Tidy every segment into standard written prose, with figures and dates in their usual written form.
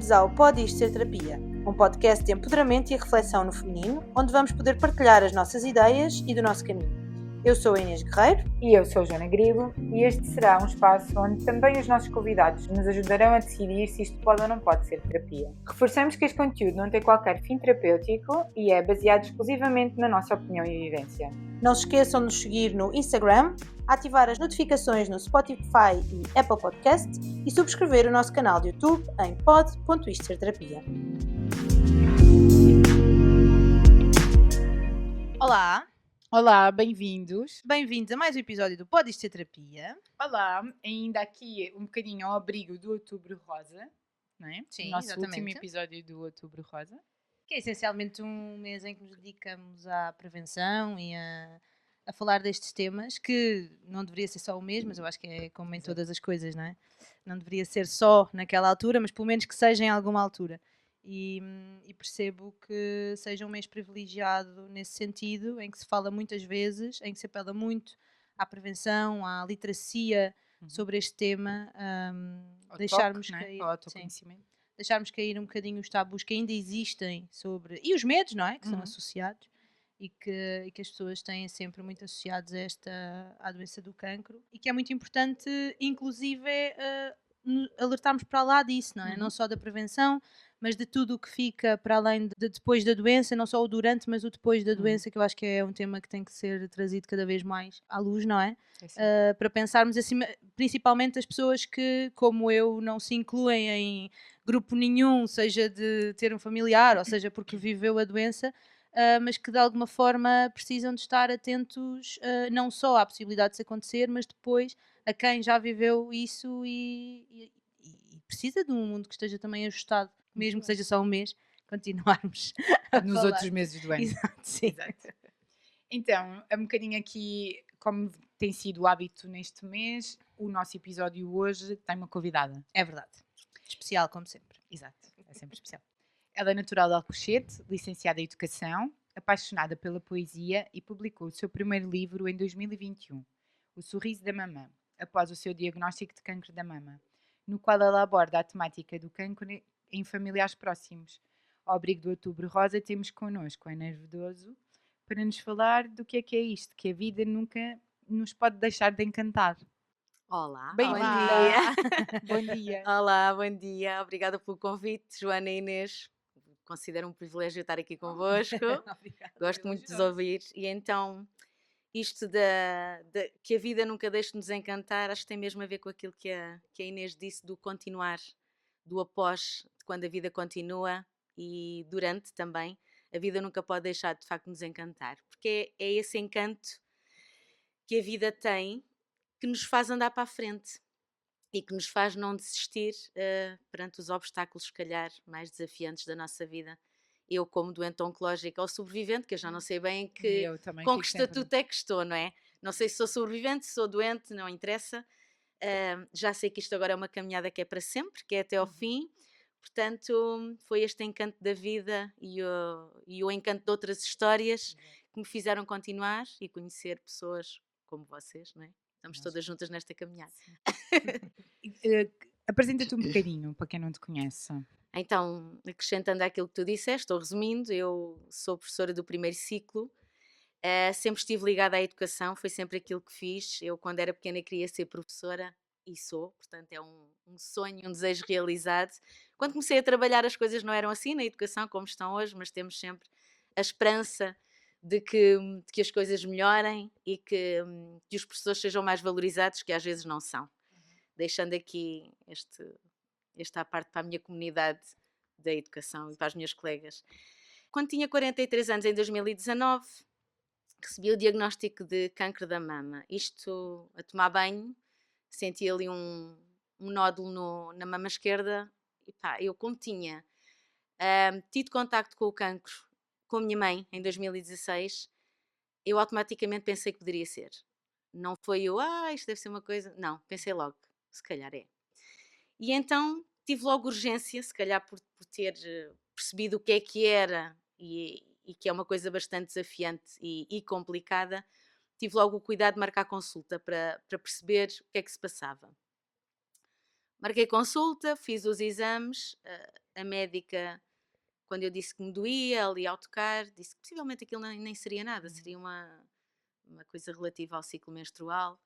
Bem-vindos ao Pode Isto Ser Terapia, um podcast de empoderamento e reflexão no feminino, onde vamos poder partilhar as nossas ideias e do nosso caminho. Eu sou a Inês Guerreiro. E eu sou a Joana Grilo, e este será um espaço onde também os nossos convidados nos ajudarão a decidir se isto pode ou não pode ser terapia. Reforçamos que este conteúdo não tem qualquer fim terapêutico e é baseado exclusivamente na nossa opinião e vivência. Não se esqueçam de nos seguir no Instagram, ativar as notificações no Spotify e Apple Podcast e subscrever o nosso canal de YouTube em pod.istoserterapia. Olá! Olá, bem-vindos. Bem-vindos a mais um episódio do Pode Isto Ser Terapia. Olá, ainda aqui um bocadinho ao abrigo do Outubro Rosa, não é? Sim, o nosso exatamente. último episódio do Outubro Rosa. Que é essencialmente um mês em que nos dedicamos à prevenção e a falar destes temas, que não deveria ser só o mês, mas eu acho que é como em todas as coisas, não é? Não deveria ser só naquela altura, mas pelo menos que seja em alguma altura. E percebo que seja um mês privilegiado nesse sentido, em que se fala muitas vezes, em que se apela muito à prevenção, à literacia sobre este tema, deixarmos cair, ao autoconhecimento. deixarmos cair um bocadinho os tabus que ainda existem sobre, e os medos, não é? Que são associados e que as pessoas têm sempre muito associados à doença do cancro, e que é muito importante, inclusive, alertarmos para lá disso, não é? Não só da prevenção, mas de tudo o que fica para além de depois da doença, não só o durante, mas o depois da doença, que eu acho que é um tema que tem que ser trazido cada vez mais à luz, não é? Para pensarmos assim, principalmente as pessoas que, como eu, não se incluem em grupo nenhum, seja de ter um familiar, ou seja porque viveu a doença, mas que de alguma forma precisam de estar atentos não só à possibilidade de se acontecer, mas depois a quem já viveu isso e precisa de um mundo que esteja também ajustado, mesmo que seja só um mês, continuarmos a Nos falar. outros meses do ano. Exato, sim. Exato. Então, é um bocadinho aqui, como tem sido o hábito neste mês, o nosso episódio hoje tem uma convidada. É verdade. Especial, como sempre. Exato, é sempre especial. Ela é natural de Alcochete, licenciada em Educação, apaixonada pela poesia e publicou o seu primeiro livro em 2021, O Sorriso da Mamã, após o seu diagnóstico de cancro da mama, no qual ela aborda a temática do cancro em familiares próximos. Ao abrigo do Outubro Rosa temos connosco a Inês Vedoso para nos falar do que é isto, que a vida nunca nos pode deixar de encantar. Olá, Bom bom dia. dia. Bom dia. Olá, bom dia. Obrigada pelo convite, Joana e Inês. Considero um privilégio estar aqui convosco. Obrigada. Gosto muito de vos ouvir. E então, isto que a vida nunca deixe de nos encantar, acho que tem mesmo a ver com aquilo que a Inês disse, do continuar, do após, de quando a vida continua e durante também. A vida nunca pode deixar de facto de nos encantar, porque é esse encanto que a vida tem que nos faz andar para a frente e que nos faz não desistir perante os obstáculos, se calhar, mais desafiantes da nossa vida. Eu, como doente oncológica ou sobrevivente, que eu já não sei bem com que estatuto é que estou, não é? Não sei se sou sobrevivente, se sou doente, não interessa. Já sei que isto agora é uma caminhada que é para sempre, que é até ao fim. Portanto, foi este encanto da vida e o encanto de outras histórias que me fizeram continuar e conhecer pessoas como vocês, não é? Estamos todas juntas nesta caminhada. Apresenta-te um bocadinho, para quem não te conhece. Então, acrescentando àquilo que tu disseste, ou resumindo, eu sou professora do primeiro ciclo, sempre estive ligada à educação, foi sempre aquilo que fiz. Eu, quando era pequena, queria ser professora e sou, portanto é um sonho, um desejo realizado. Quando comecei a trabalhar, as coisas não eram assim na educação como estão hoje, mas temos sempre a esperança de que as coisas melhorem e que os professores sejam mais valorizados, que às vezes não são. Deixando aqui esta parte para a minha comunidade da educação e para as minhas colegas. Quando tinha 43 anos, em 2019, recebi o diagnóstico de cancro da mama. Isto a tomar banho, senti ali um nódulo na mama esquerda. E pá, eu, como tinha tido contacto com o cancro com a minha mãe em 2016, eu automaticamente pensei que poderia ser. Não foi isto deve ser uma coisa. Não, pensei logo, se calhar é. E então tive logo urgência, se calhar por ter percebido o que era e que é uma coisa bastante desafiante e complicada, tive logo o cuidado de marcar consulta para perceber o que é que se passava. Marquei consulta, fiz os exames, a médica, quando eu disse que me doía ali ao tocar, disse que possivelmente aquilo nem seria nada, seria uma coisa relativa ao ciclo menstrual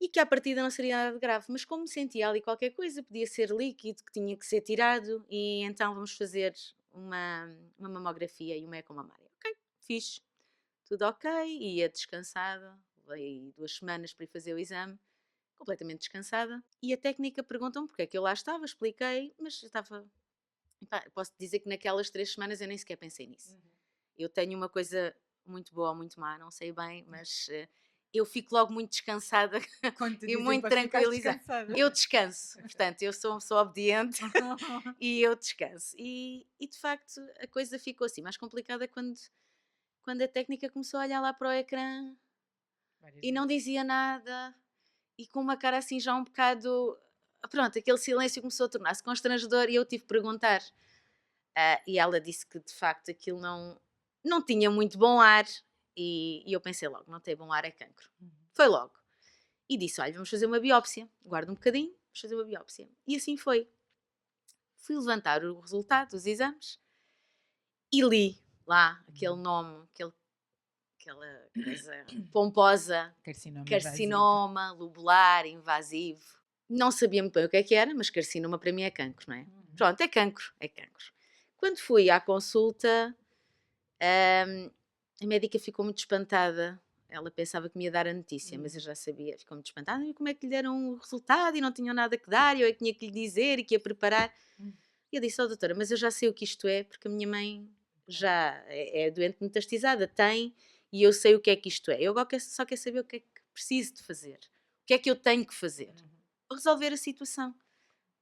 e que à partida não seria nada de grave, mas como sentia ali qualquer coisa, podia ser líquido, que tinha que ser tirado e então vamos fazer uma mamografia e uma ecomamária. Ok, fiz, tudo ok, ia descansada, levei 2 semanas para ir fazer o exame, completamente descansada, e a técnica perguntou-me porque é que eu lá estava, expliquei, mas eu estava, posso dizer que naquelas 3 semanas eu nem sequer pensei nisso. Eu tenho uma coisa muito boa ou muito má, não sei bem, mas eu fico logo muito descansada e muito tranquilizada. Eu descanso, portanto, eu sou uma pessoa obediente e eu descanso. E de facto a coisa ficou assim mais complicada quando a técnica começou a olhar lá para o ecrã e não dizia nada e com uma cara assim já um bocado. Pronto, aquele silêncio começou a tornar-se constrangedor e eu tive que perguntar. E ela disse que de facto aquilo não tinha muito bom ar e eu pensei logo, não tem bom ar, é cancro. Foi logo. E disse, olha, vamos fazer uma biópsia. Guarda um bocadinho, vamos fazer uma biópsia. E assim foi. Fui levantar o resultado dos exames e li lá aquele nome, aquela coisa pomposa, carcinoma lobular invasivo. Não sabia muito bem o que era, mas carcinoma para mim é cancro, não é? Pronto, é cancro, é cancro. Quando fui à consulta, a médica ficou muito espantada. Ela pensava que me ia dar a notícia, mas eu já sabia. Ficou muito espantada. E como é que lhe deram o resultado e não tinham nada que dar? E eu é que tinha que lhe dizer e que ia preparar. E eu disse, doutora, mas eu já sei o que isto é, porque a minha mãe já é doente metastizada, tem, e eu sei o que é que isto é. Eu agora só quero saber o que é que preciso de fazer. O que é que eu tenho que fazer? Para resolver a situação.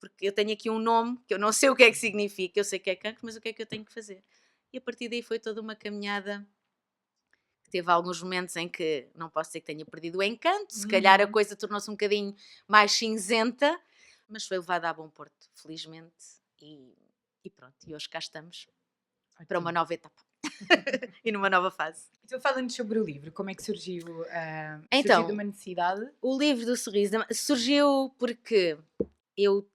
Porque eu tenho aqui um nome que eu não sei o que é que significa, eu sei que é cancro, mas o que é que eu tenho que fazer? E a partir daí foi toda uma caminhada. Teve alguns momentos em que não posso dizer que tenha perdido o encanto, se calhar a coisa tornou-se um bocadinho mais cinzenta, mas foi levada a bom porto, felizmente, e pronto, e hoje cá estamos para uma nova etapa e numa nova fase. Então, falando sobre o livro, como é que surgiu? Então, surgiu de uma necessidade? O livro do Sorriso surgiu porque eu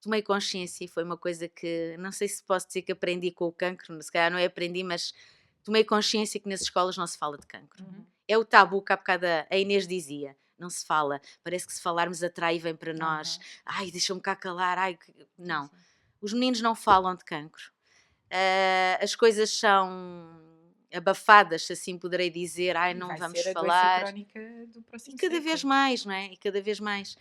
tomei consciência e foi uma coisa que, não sei se posso dizer que aprendi com o cancro, se calhar não é aprendi, mas tomei consciência que nas escolas não se fala de cancro. É o tabu que há bocado a Inês dizia. Não se fala. Parece que se falarmos atrai e vem para nós. Ai, deixa-me cá calar. Ai, não. Sim. Os meninos não falam de cancro. As coisas são abafadas, se assim poderei dizer. Ai, não vamos falar. Vai ser a doença crónica do próximo E cada vez mais, não é? E cada vez mais.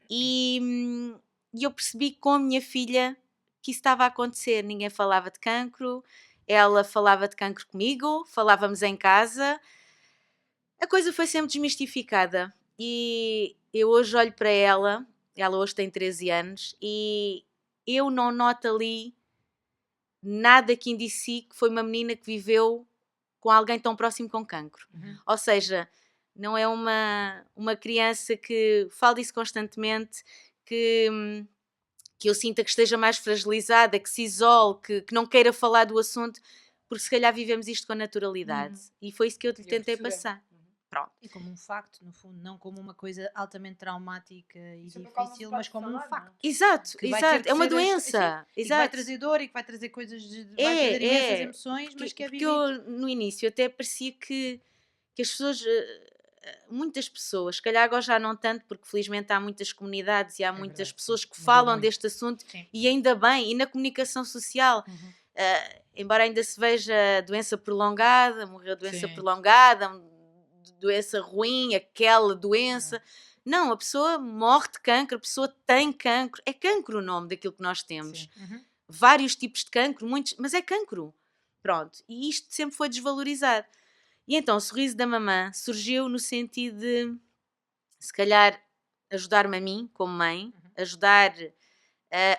E eu percebi com a minha filha que isso estava a acontecer. Ninguém falava de cancro. Ela falava de cancro comigo, falávamos em casa. A coisa foi sempre desmistificada. E eu hoje olho para ela hoje tem 13 anos, e eu não noto ali nada que indicie que foi uma menina que viveu com alguém tão próximo com cancro. Ou seja, não é uma criança que fala disso constantemente, que eu sinta que esteja mais fragilizada, que se isole, que não queira falar do assunto, porque se calhar vivemos isto com naturalidade. E foi isso que eu lhe tentei passar. Pronto. E como um facto, no fundo, não como uma coisa altamente traumática e difícil, mas como um facto. Exato, exato. É uma doença. E que vai trazer dor e que vai trazer coisas, vai trazer imensas emoções, mas que é vivido. Porque eu, no início, até parecia que as pessoas, muitas pessoas, se calhar agora já não tanto, porque felizmente há muitas comunidades e há muitas pessoas que falam deste assunto, e ainda bem, e na comunicação social, embora ainda se veja doença prolongada, morreu doença prolongada, doença ruim, aquela doença. Não, a pessoa morre de cancro, a pessoa tem cancro. É cancro o nome daquilo que nós temos. Vários tipos de cancro, muitos, mas é cancro. Pronto. E isto sempre foi desvalorizado. E então o Sorriso da Mamã surgiu no sentido de, se calhar, ajudar-me a mim, como mãe, ajudar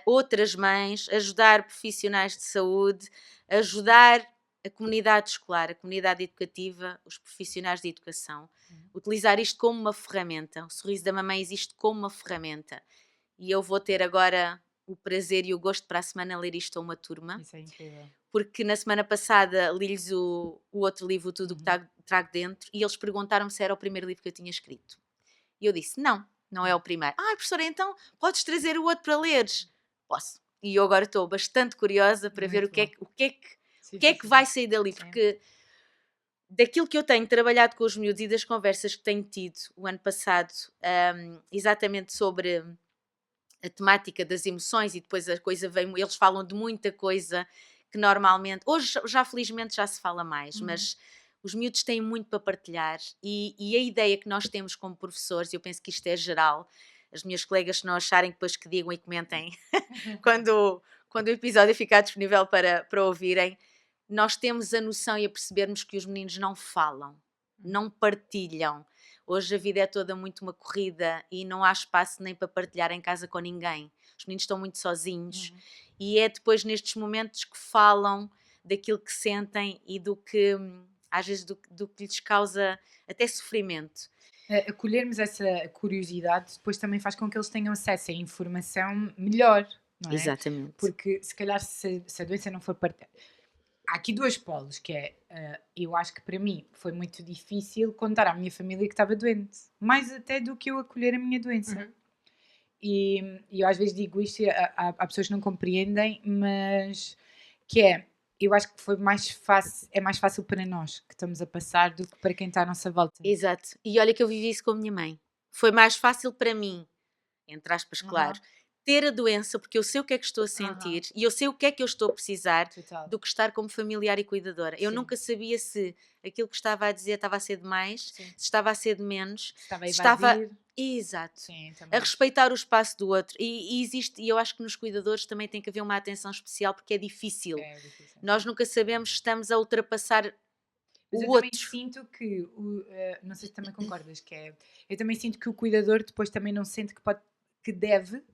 outras mães, ajudar profissionais de saúde, ajudar a comunidade escolar, a comunidade educativa, os profissionais de educação. Utilizar isto como uma ferramenta. O Sorriso da Mamãe existe como uma ferramenta. E eu vou ter agora o prazer e o gosto para a semana ler isto a uma turma. Isso é incrível. Porque na semana passada li-lhes o outro livro, Tudo o que Trago Dentro, e eles perguntaram-me se era o primeiro livro que eu tinha escrito. E eu disse, não, não é o primeiro. Professora, então podes trazer o outro para leres? Posso. E eu agora estou bastante curiosa para ver Muito bom. o que Sim, é sim, que sim. vai sair dali, Sim. porque daquilo que eu tenho trabalhado com os miúdos e das conversas que tenho tido o ano passado, exatamente sobre a temática das emoções, e depois a coisa vem, eles falam de muita coisa que normalmente, hoje já felizmente já se fala mais, mas os miúdos têm muito para partilhar, e a ideia que nós temos como professores, e eu penso que isto é geral, as minhas colegas, se não acharem, depois que digam e comentem quando o episódio ficar disponível para ouvirem, nós temos a noção e a percebermos que os meninos não falam, não partilham. Hoje a vida é toda muito uma corrida e não há espaço nem para partilhar em casa com ninguém. Os meninos estão muito sozinhos e é depois nestes momentos que falam daquilo que sentem e do que, às vezes, do que lhes causa até sofrimento. Acolhermos essa curiosidade depois também faz com que eles tenham acesso a informação melhor, não é? Exatamente. Porque se calhar se a doença não for partilhada. Há aqui dois polos, que é, eu acho que para mim foi muito difícil contar à minha família que estava doente. Mais até do que eu acolher a minha doença. E eu às vezes digo isto e há pessoas que não compreendem, mas que é, eu acho que foi mais fácil, é mais fácil para nós que estamos a passar do que para quem está à nossa volta. Exato. E olha que eu vivi isso com a minha mãe. Foi mais fácil para mim, entre aspas, claro, ter a doença, porque eu sei o que é que estou a sentir e eu sei o que é que eu estou a precisar, Total. do que estar como familiar e cuidadora. Eu Sim. nunca sabia se aquilo que estava a dizer estava a ser de mais, Sim. se estava a ser de menos, Estava a se estava. evadir. Exato. Sim, A também. respeitar o espaço do outro. E existe, e eu acho que nos cuidadores também tem que haver uma atenção especial, porque é difícil. É difícil. Nós nunca sabemos se estamos a ultrapassar Mas o eu outro. também sinto que, não sei se também concordas, que é, eu também sinto que o cuidador depois também não sente que deve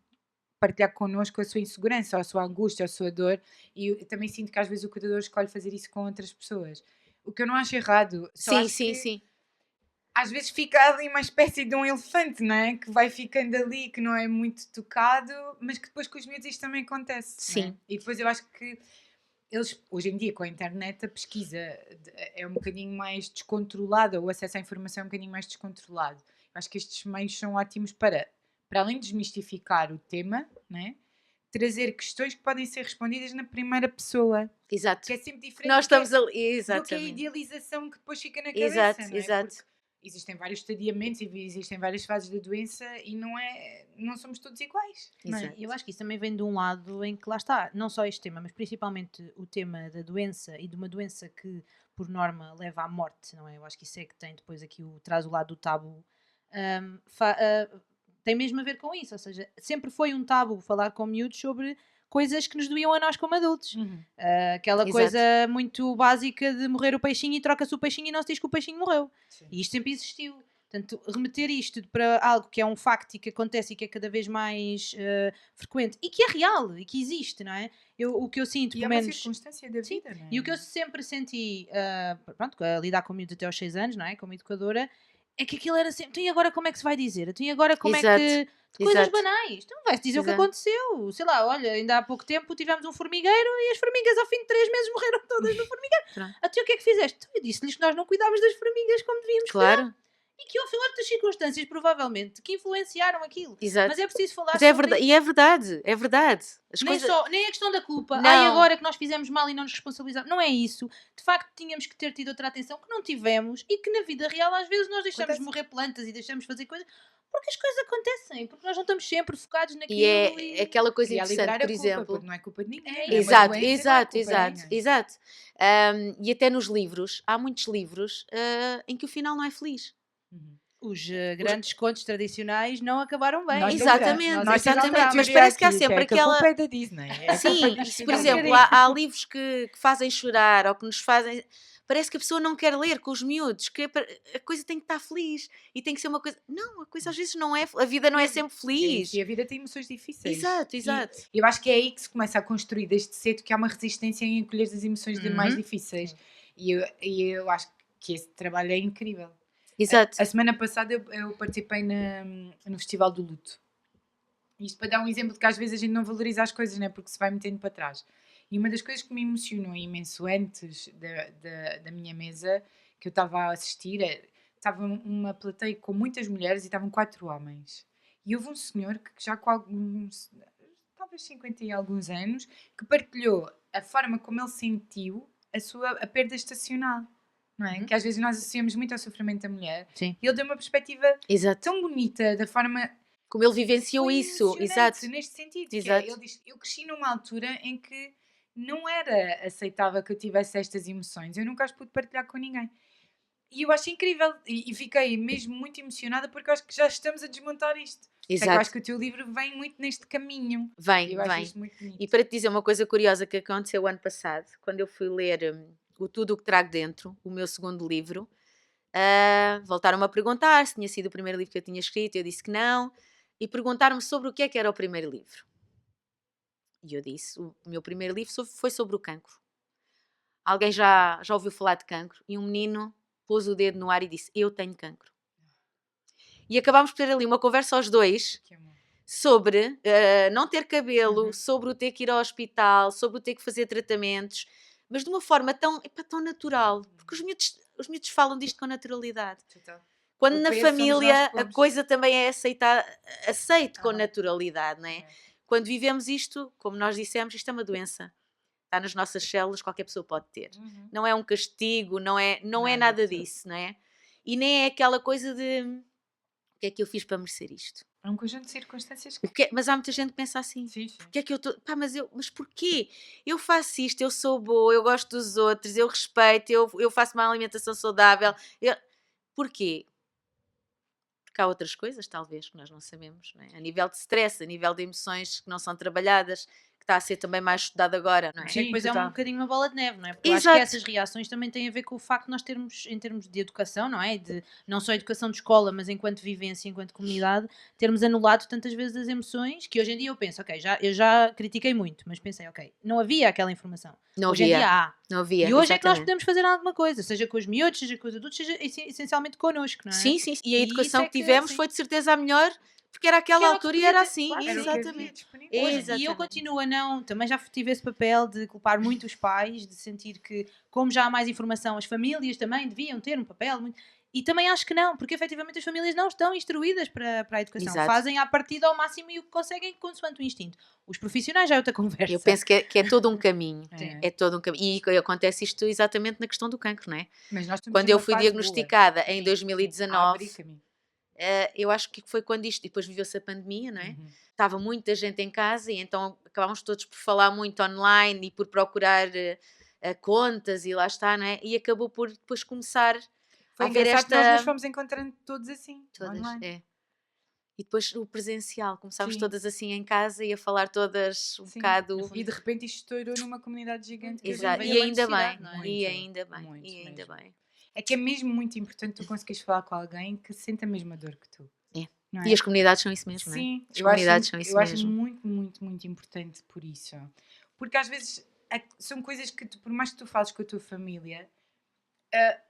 partilhar connosco a sua insegurança, ou a sua angústia, ou a sua dor, e eu também sinto que às vezes o cuidador escolhe fazer isso com outras pessoas. O que eu não acho errado, só Sim, acho sim, que sim. às vezes fica ali uma espécie de um elefante, não é? Que vai ficando ali, que não é muito tocado, mas que depois com os miúdos isto também acontece. Não é? Sim. E depois eu acho que eles, hoje em dia, com a internet, a pesquisa é um bocadinho mais descontrolada, o acesso à informação é um bocadinho mais descontrolado. Eu acho que estes meios são ótimos para além de desmistificar o tema, né? Trazer questões que podem ser respondidas na primeira pessoa, Exato. que é sempre diferente Nós do que estamos ali. do que a Exatamente. idealização que depois fica na Exato, cabeça, não é? exato. Porque existem vários estadiamentos e existem várias fases da doença e não somos todos iguais. Não é? Exato. Eu acho que isso também vem de um lado em que lá está, não só este tema, mas principalmente o tema da doença e de uma doença que, por norma, leva à morte, não é? Eu acho que isso é que tem depois aqui traz o lado do tabu. Tem mesmo a ver com isso, ou seja, sempre foi um tabu falar com miúdos sobre coisas que nos doíam a nós como adultos. Aquela Exato. coisa muito básica de morrer o peixinho e troca-se o peixinho e não se diz que o peixinho morreu. Sim. E isto sempre existiu. Portanto, remeter isto para algo que é um facto e que acontece e que é cada vez mais frequente e que é real e que existe, não é? O que eu sinto, E pelo é uma menos. circunstância da Sim, vida, não é? e o que eu sempre senti, pronto, a lidar com miúdos até aos 6 anos, não é? Como educadora, é que aquilo era sempre. Então, e agora como é que se vai dizer? Então, e agora como é Exato, que. De coisas exato. banais. Então, vai-se dizer o que Exato. aconteceu. Sei lá, olha, ainda há pouco tempo tivemos um formigueiro e as formigas, ao fim de 3 meses, morreram todas no formigueiro. Pronto. Até o que é que fizeste? Então, eu disse-lhes que nós não cuidávamos das formigas como devíamos cuidar. Claro, E que houve outras circunstâncias, provavelmente, que influenciaram aquilo. exato. Mas é preciso falar Mas é sobre verdade, isso. e é verdade, é verdade. As Nem, coisas. nem a questão da culpa. Não. Ai, agora que nós fizemos mal e não nos responsabilizamos. Não é isso. De facto, tínhamos que ter tido outra atenção que não tivemos e que na vida real, às vezes, nós deixamos Acontece. morrer plantas e deixamos fazer coisas porque as coisas acontecem. Porque nós não estamos sempre focados naquilo. E é aquela coisa Queria interessante, liberar por a culpa, exemplo. porque não é culpa de ninguém. É, não é uma Exato, doença, não é exato, culpa de exato, ninguém. exato. E até nos livros, há muitos livros em que o final não é feliz. Os grandes contos tradicionais não acabaram bem. Nós Exatamente, nunca. Nós exatamente. exaltamos. Mas Teoria parece que há aqui, sempre é que aquela. a culpa é da Disney. É a culpa Sim, dos e se, por filhos. exemplo, há livros que fazem chorar ou que nos fazem. Parece que a pessoa não quer ler com os miúdos, que a coisa tem que estar feliz e tem que ser uma coisa. Não, a coisa às vezes não é. A vida não é sempre feliz. E a vida tem emoções difíceis. Exato, exato. E eu acho que é aí que se começa a construir desde cedo que há uma resistência em acolher as emoções mais difíceis. E eu acho que esse trabalho é incrível. Exato. A semana passada eu participei no Festival do Luto. Isto para dar um exemplo de que às vezes a gente não valoriza as coisas, né? Porque se vai metendo para trás. E uma das coisas que me emocionou imenso antes da minha mesa, que eu estava a assistir, estava uma plateia com muitas mulheres e estavam 4 homens. E houve um senhor que já com alguns, talvez 50 e alguns anos, que partilhou a forma como ele sentiu a perda estacional, não é? Que às vezes nós associamos muito ao sofrimento da mulher. Sim. E ele deu uma perspectiva Exato. tão bonita da forma... Como ele vivenciou Foi isso, emocionante exato. neste sentido. Que é, Exato. ele diz, eu cresci numa altura em que não era aceitável que eu tivesse estas emoções. Eu nunca as pude partilhar com ninguém. E eu acho incrível. E fiquei mesmo muito emocionada porque eu acho que já estamos a desmontar isto. É que eu acho Exato. que o teu livro vem muito neste caminho. Vem, Eu acho vem. isto muito bonito. E para te dizer uma coisa curiosa que aconteceu ano passado, quando eu fui ler o Tudo o que Trago Dentro, o meu segundo livro, voltaram-me a perguntar se tinha sido o primeiro livro que eu tinha escrito, eu disse que não, e perguntaram-me sobre o que é que era o primeiro livro. E eu disse, o meu primeiro livro foi sobre o cancro. Alguém já ouviu falar de cancro? E um menino pôs o dedo no ar e disse, eu tenho cancro. E acabámos por ter ali uma conversa aos dois Que amor. sobre não ter cabelo, sobre o ter que ir ao hospital, sobre o ter que fazer tratamentos, mas de uma forma tão natural, porque os miúdos falam disto com naturalidade. Total. Quando O na peso somos família nós que a pomos. coisa também é aceito com Ah. naturalidade, não é? Quando vivemos isto, como nós dissemos, isto é uma doença. Está nas nossas células, qualquer pessoa pode ter. Não é um castigo, não é nada de tudo. disso, não é? E nem é aquela coisa de o que é que eu fiz para merecer isto? É um conjunto de circunstâncias Mas há muita gente que pensa assim. Sim, sim. Porque é que eu estou... mas porquê? Eu faço isto, eu sou boa, eu gosto dos outros, eu respeito, eu faço uma alimentação saudável. Porquê? Porque há outras coisas, talvez, que nós não sabemos. Não é? A nível de stress, a nível de emoções que não são trabalhadas, que está a ser também mais estudado agora, não é? Sim, depois é total. um bocadinho uma bola de neve, não é? Porque eu acho Exato. que essas reações também têm a ver com o facto de nós termos, em termos de educação, não é? De não só educação de escola, mas enquanto vivência, enquanto comunidade, termos anulado tantas vezes as emoções que hoje em dia eu penso, ok, eu já critiquei muito, mas pensei, ok, não havia aquela informação. Não Hoje em dia há. Não havia. E hoje é que nós exatamente. podemos fazer alguma coisa, seja com os miúdos, seja com os adultos, seja essencialmente connosco, não é? Sim, sim. E a E educação isso é que tivemos sim. foi de certeza a melhor, porque era aquela Que era o que altura e podia era ter, assim. claro, Era o que havia Exatamente. disponível. Hoje, e eu Exatamente. continuo a não, também já tive esse papel de culpar muito os pais, de sentir que, como já há mais informação, as famílias também deviam ter um papel muito. E também acho que não, porque efetivamente as famílias não estão instruídas para a educação. Exato. Fazem à partida ao máximo e o que conseguem consoante o instinto. Os profissionais já é outra conversa. Eu penso que é todo um caminho. Sim. É todo um caminho. E acontece isto exatamente na questão do cancro, não é? Mas nós estamos Quando numa eu fui fase diagnosticada boa. em Sim, 2019, a abrir caminho. eu acho que foi quando isto, e depois viveu-se a pandemia, não é? Uhum. Estava muita gente em casa e então acabámos todos por falar muito online e por procurar contas e lá está, não é? E acabou por depois começar Foi a haver engraçado que nós esta... nos fomos encontrando todos assim, Todas, online. é. E depois o presencial, começámos Sim. todas assim em casa e a falar todas um Sim. bocado... E de repente isto estourou numa comunidade gigante. que Exato. veio E uma ainda bem, necessidade, não é? e Muito, ainda bem, muito e ainda mesmo. bem. É que é mesmo muito importante tu conseguires falar com alguém que sente a mesma dor que tu. É. Não E as comunidades são isso mesmo, não é? Sim, As comunidades são isso eu acho mesmo. muito, muito, muito importante por isso. Porque às vezes são coisas que tu, por mais que tu fales com a tua família,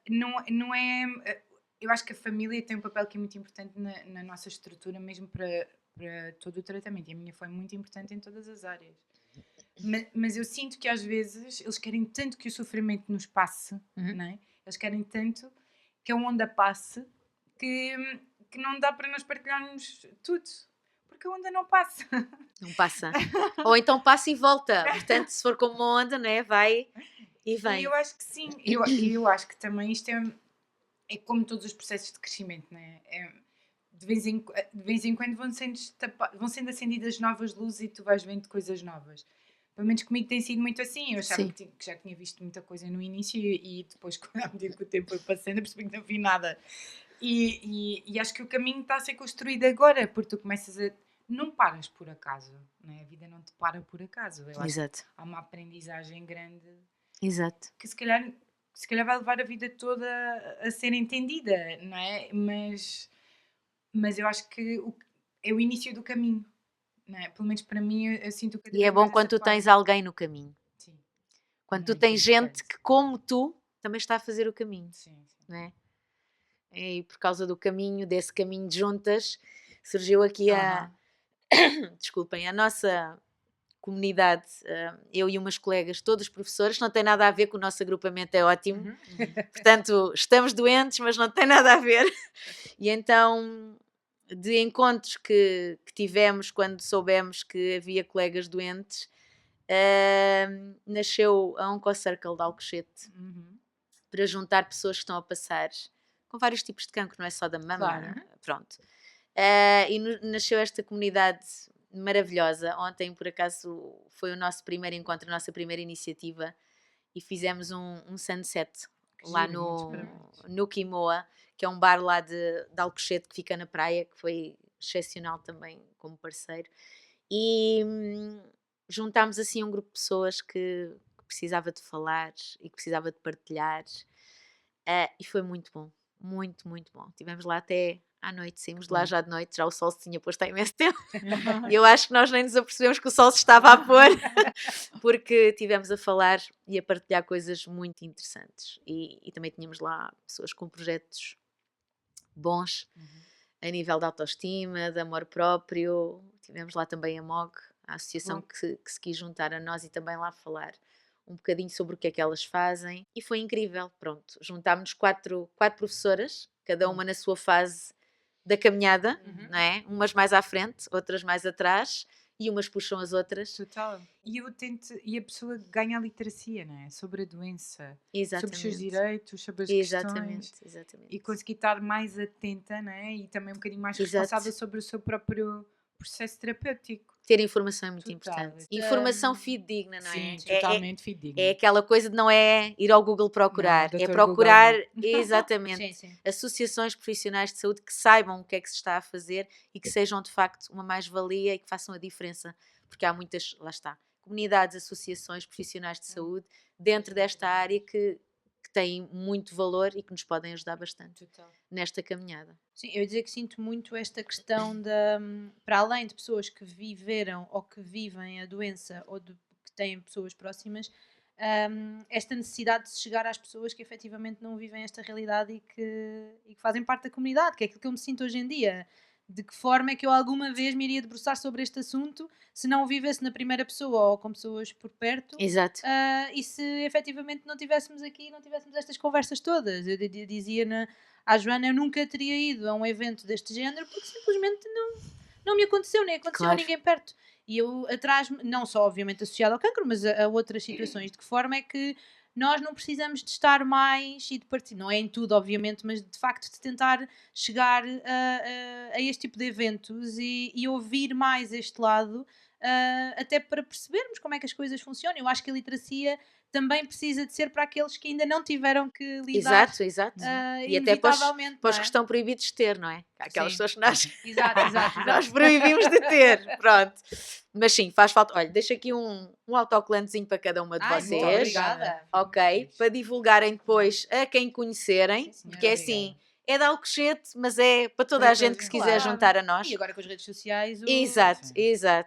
não é... eu acho que a família tem um papel que é muito importante na nossa estrutura, mesmo para todo o tratamento. E a minha foi muito importante em todas as áreas. Mas eu sinto que às vezes eles querem tanto que o sofrimento nos passe, não é? Eles querem tanto que a onda passe que não dá para nós partilharmos tudo. Porque a onda não passa. Não passa. Ou então passa e volta. Portanto, se for como uma onda, não é? Vai e vem. E eu acho que sim. Eu acho que também isto é como todos os processos de crescimento, não é? De vez em quando vão sendo acendidas novas luzes e tu vais vendo coisas novas. Pelo menos comigo tem sido muito assim. Eu achava que já tinha visto muita coisa no início e depois, à medida que o tempo foi passando, eu percebi que não vi nada. E acho que o caminho está a ser construído agora, porque tu começas a... Não paras por acaso, não é? A vida não te para por acaso. Eu acho Exato. que há uma aprendizagem grande Exato. que se calhar vai levar a vida toda a ser entendida, não é? Mas eu acho que é o início do caminho, não é? Pelo menos para mim, eu sinto que... E é bom quando tu tens alguém no caminho. Sim. Quando tu Muito tens gente importante. que, como tu, também está a fazer o caminho. Sim. Não é? E por causa do caminho, desse caminho de juntas, surgiu aqui desculpem, a nossa comunidade, eu e umas colegas, todos professores, não tem nada a ver com o nosso agrupamento, é ótimo. Portanto, estamos doentes, mas não tem nada a ver. E então de encontros que tivemos quando soubemos que havia colegas doentes, nasceu a OncoCircle de Alcochete para juntar pessoas que estão a passar com vários tipos de cancro, não é só da mama, Claro. pronto. E nasceu esta comunidade maravilhosa. Ontem, por acaso, foi o nosso primeiro encontro, a nossa primeira iniciativa, e fizemos um sunset Que lá giro, muitos parabéns. no Quimoa, que é um bar lá de Alcochete que fica na praia, que foi excepcional também como parceiro. E juntámos assim um grupo de pessoas que precisava de falar e que precisava de partilhar. E foi muito bom, muito, muito bom. Estivemos lá até à noite, saímos de lá já de noite, já o sol se tinha posto há imenso tempo. E eu acho que nós nem nos apercebemos que o sol se estava a pôr, porque estivemos a falar e a partilhar coisas muito interessantes. E também tínhamos lá pessoas com projetos bons, a nível de autoestima, de amor próprio. Tivemos lá também a MOG, a associação que se quis juntar a nós e também lá falar um bocadinho sobre o que é que elas fazem. E foi incrível, pronto. Juntámos quatro professoras, cada uma na sua fase da caminhada, não é? Umas mais à frente, outras mais atrás, e umas puxam as outras. Total. E a pessoa ganha a literacia, não é? Sobre a doença, sobre os seus Exatamente. direitos, sobre as Exatamente, questões. exatamente. E conseguir estar mais atenta, não é? E também um bocadinho mais Exato. responsável sobre o seu próprio processo terapêutico. Ter informação é muito Total. importante. Informação fidedigna, não é? Sim, totalmente fidedigna. É aquela coisa de não é ir ao Google procurar, Não, é Dr. procurar Google exatamente Sim, sim. associações profissionais de saúde que saibam o que é que se está a fazer e que sejam de facto uma mais-valia e que façam a diferença, porque há muitas, lá está, comunidades, associações profissionais de saúde dentro desta área que têm muito valor e que nos podem ajudar bastante Total. nesta caminhada. Sim, eu ia dizer que sinto muito esta questão da, para além de pessoas que viveram ou que vivem a doença ou que têm pessoas próximas, esta necessidade de se chegar às pessoas que efetivamente não vivem esta realidade e que fazem parte da comunidade, que é aquilo que eu me sinto hoje em dia. De que forma é que eu alguma vez me iria debruçar sobre este assunto se não o vivesse na primeira pessoa ou com pessoas por perto? Exato. E se efetivamente não tivéssemos aqui, não tivéssemos estas conversas todas. Eu dizia à Joana, eu nunca teria ido a um evento deste género porque simplesmente não me aconteceu, nem aconteceu a Claro. ninguém perto. E eu atrás-me, não só obviamente associado ao cancro, mas a outras situações. De que forma é que nós não precisamos de estar mais e de partir, não é em tudo obviamente, mas de facto de tentar chegar a este tipo de eventos e ouvir mais este lado, até para percebermos como é que as coisas funcionam. Eu acho que a literacia também precisa de ser para aqueles que ainda não tiveram que lidar. Exato. E E até para os inevitavelmente, que não é? estão proibidos de ter, não é? Há aquelas Sim. pessoas que nós, Exato. nós proibimos de ter. Pronto. Mas sim, faz falta. Olha, deixo aqui um autocolantezinho para cada uma de Ai, vocês. muito obrigada. Ok? Para divulgarem depois a quem conhecerem. Sim, Porque é obrigada. assim, é de Alcochete, mas é para toda Para a gente que se quiser Claro. juntar a nós. E agora com as redes sociais, Exato. Sim. E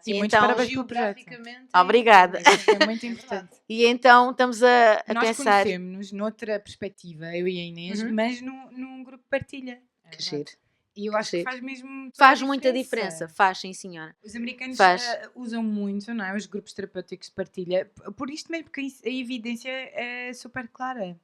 E muitos então, parabéns pelo projeto. geograficamente. Obrigada. Isso é muito importante. E então estamos a Nós pensar. conhecemos-nos noutra perspectiva, eu e a Inês, Uhum. mas num grupo de partilha. Que giro. E eu acho que giro. faz mesmo toda Faz a muita diferença. Faz, sim, senhora. Os americanos Faz. usam muito, não é? Os grupos terapêuticos de partilha. Por isto mesmo, porque a evidência é super clara.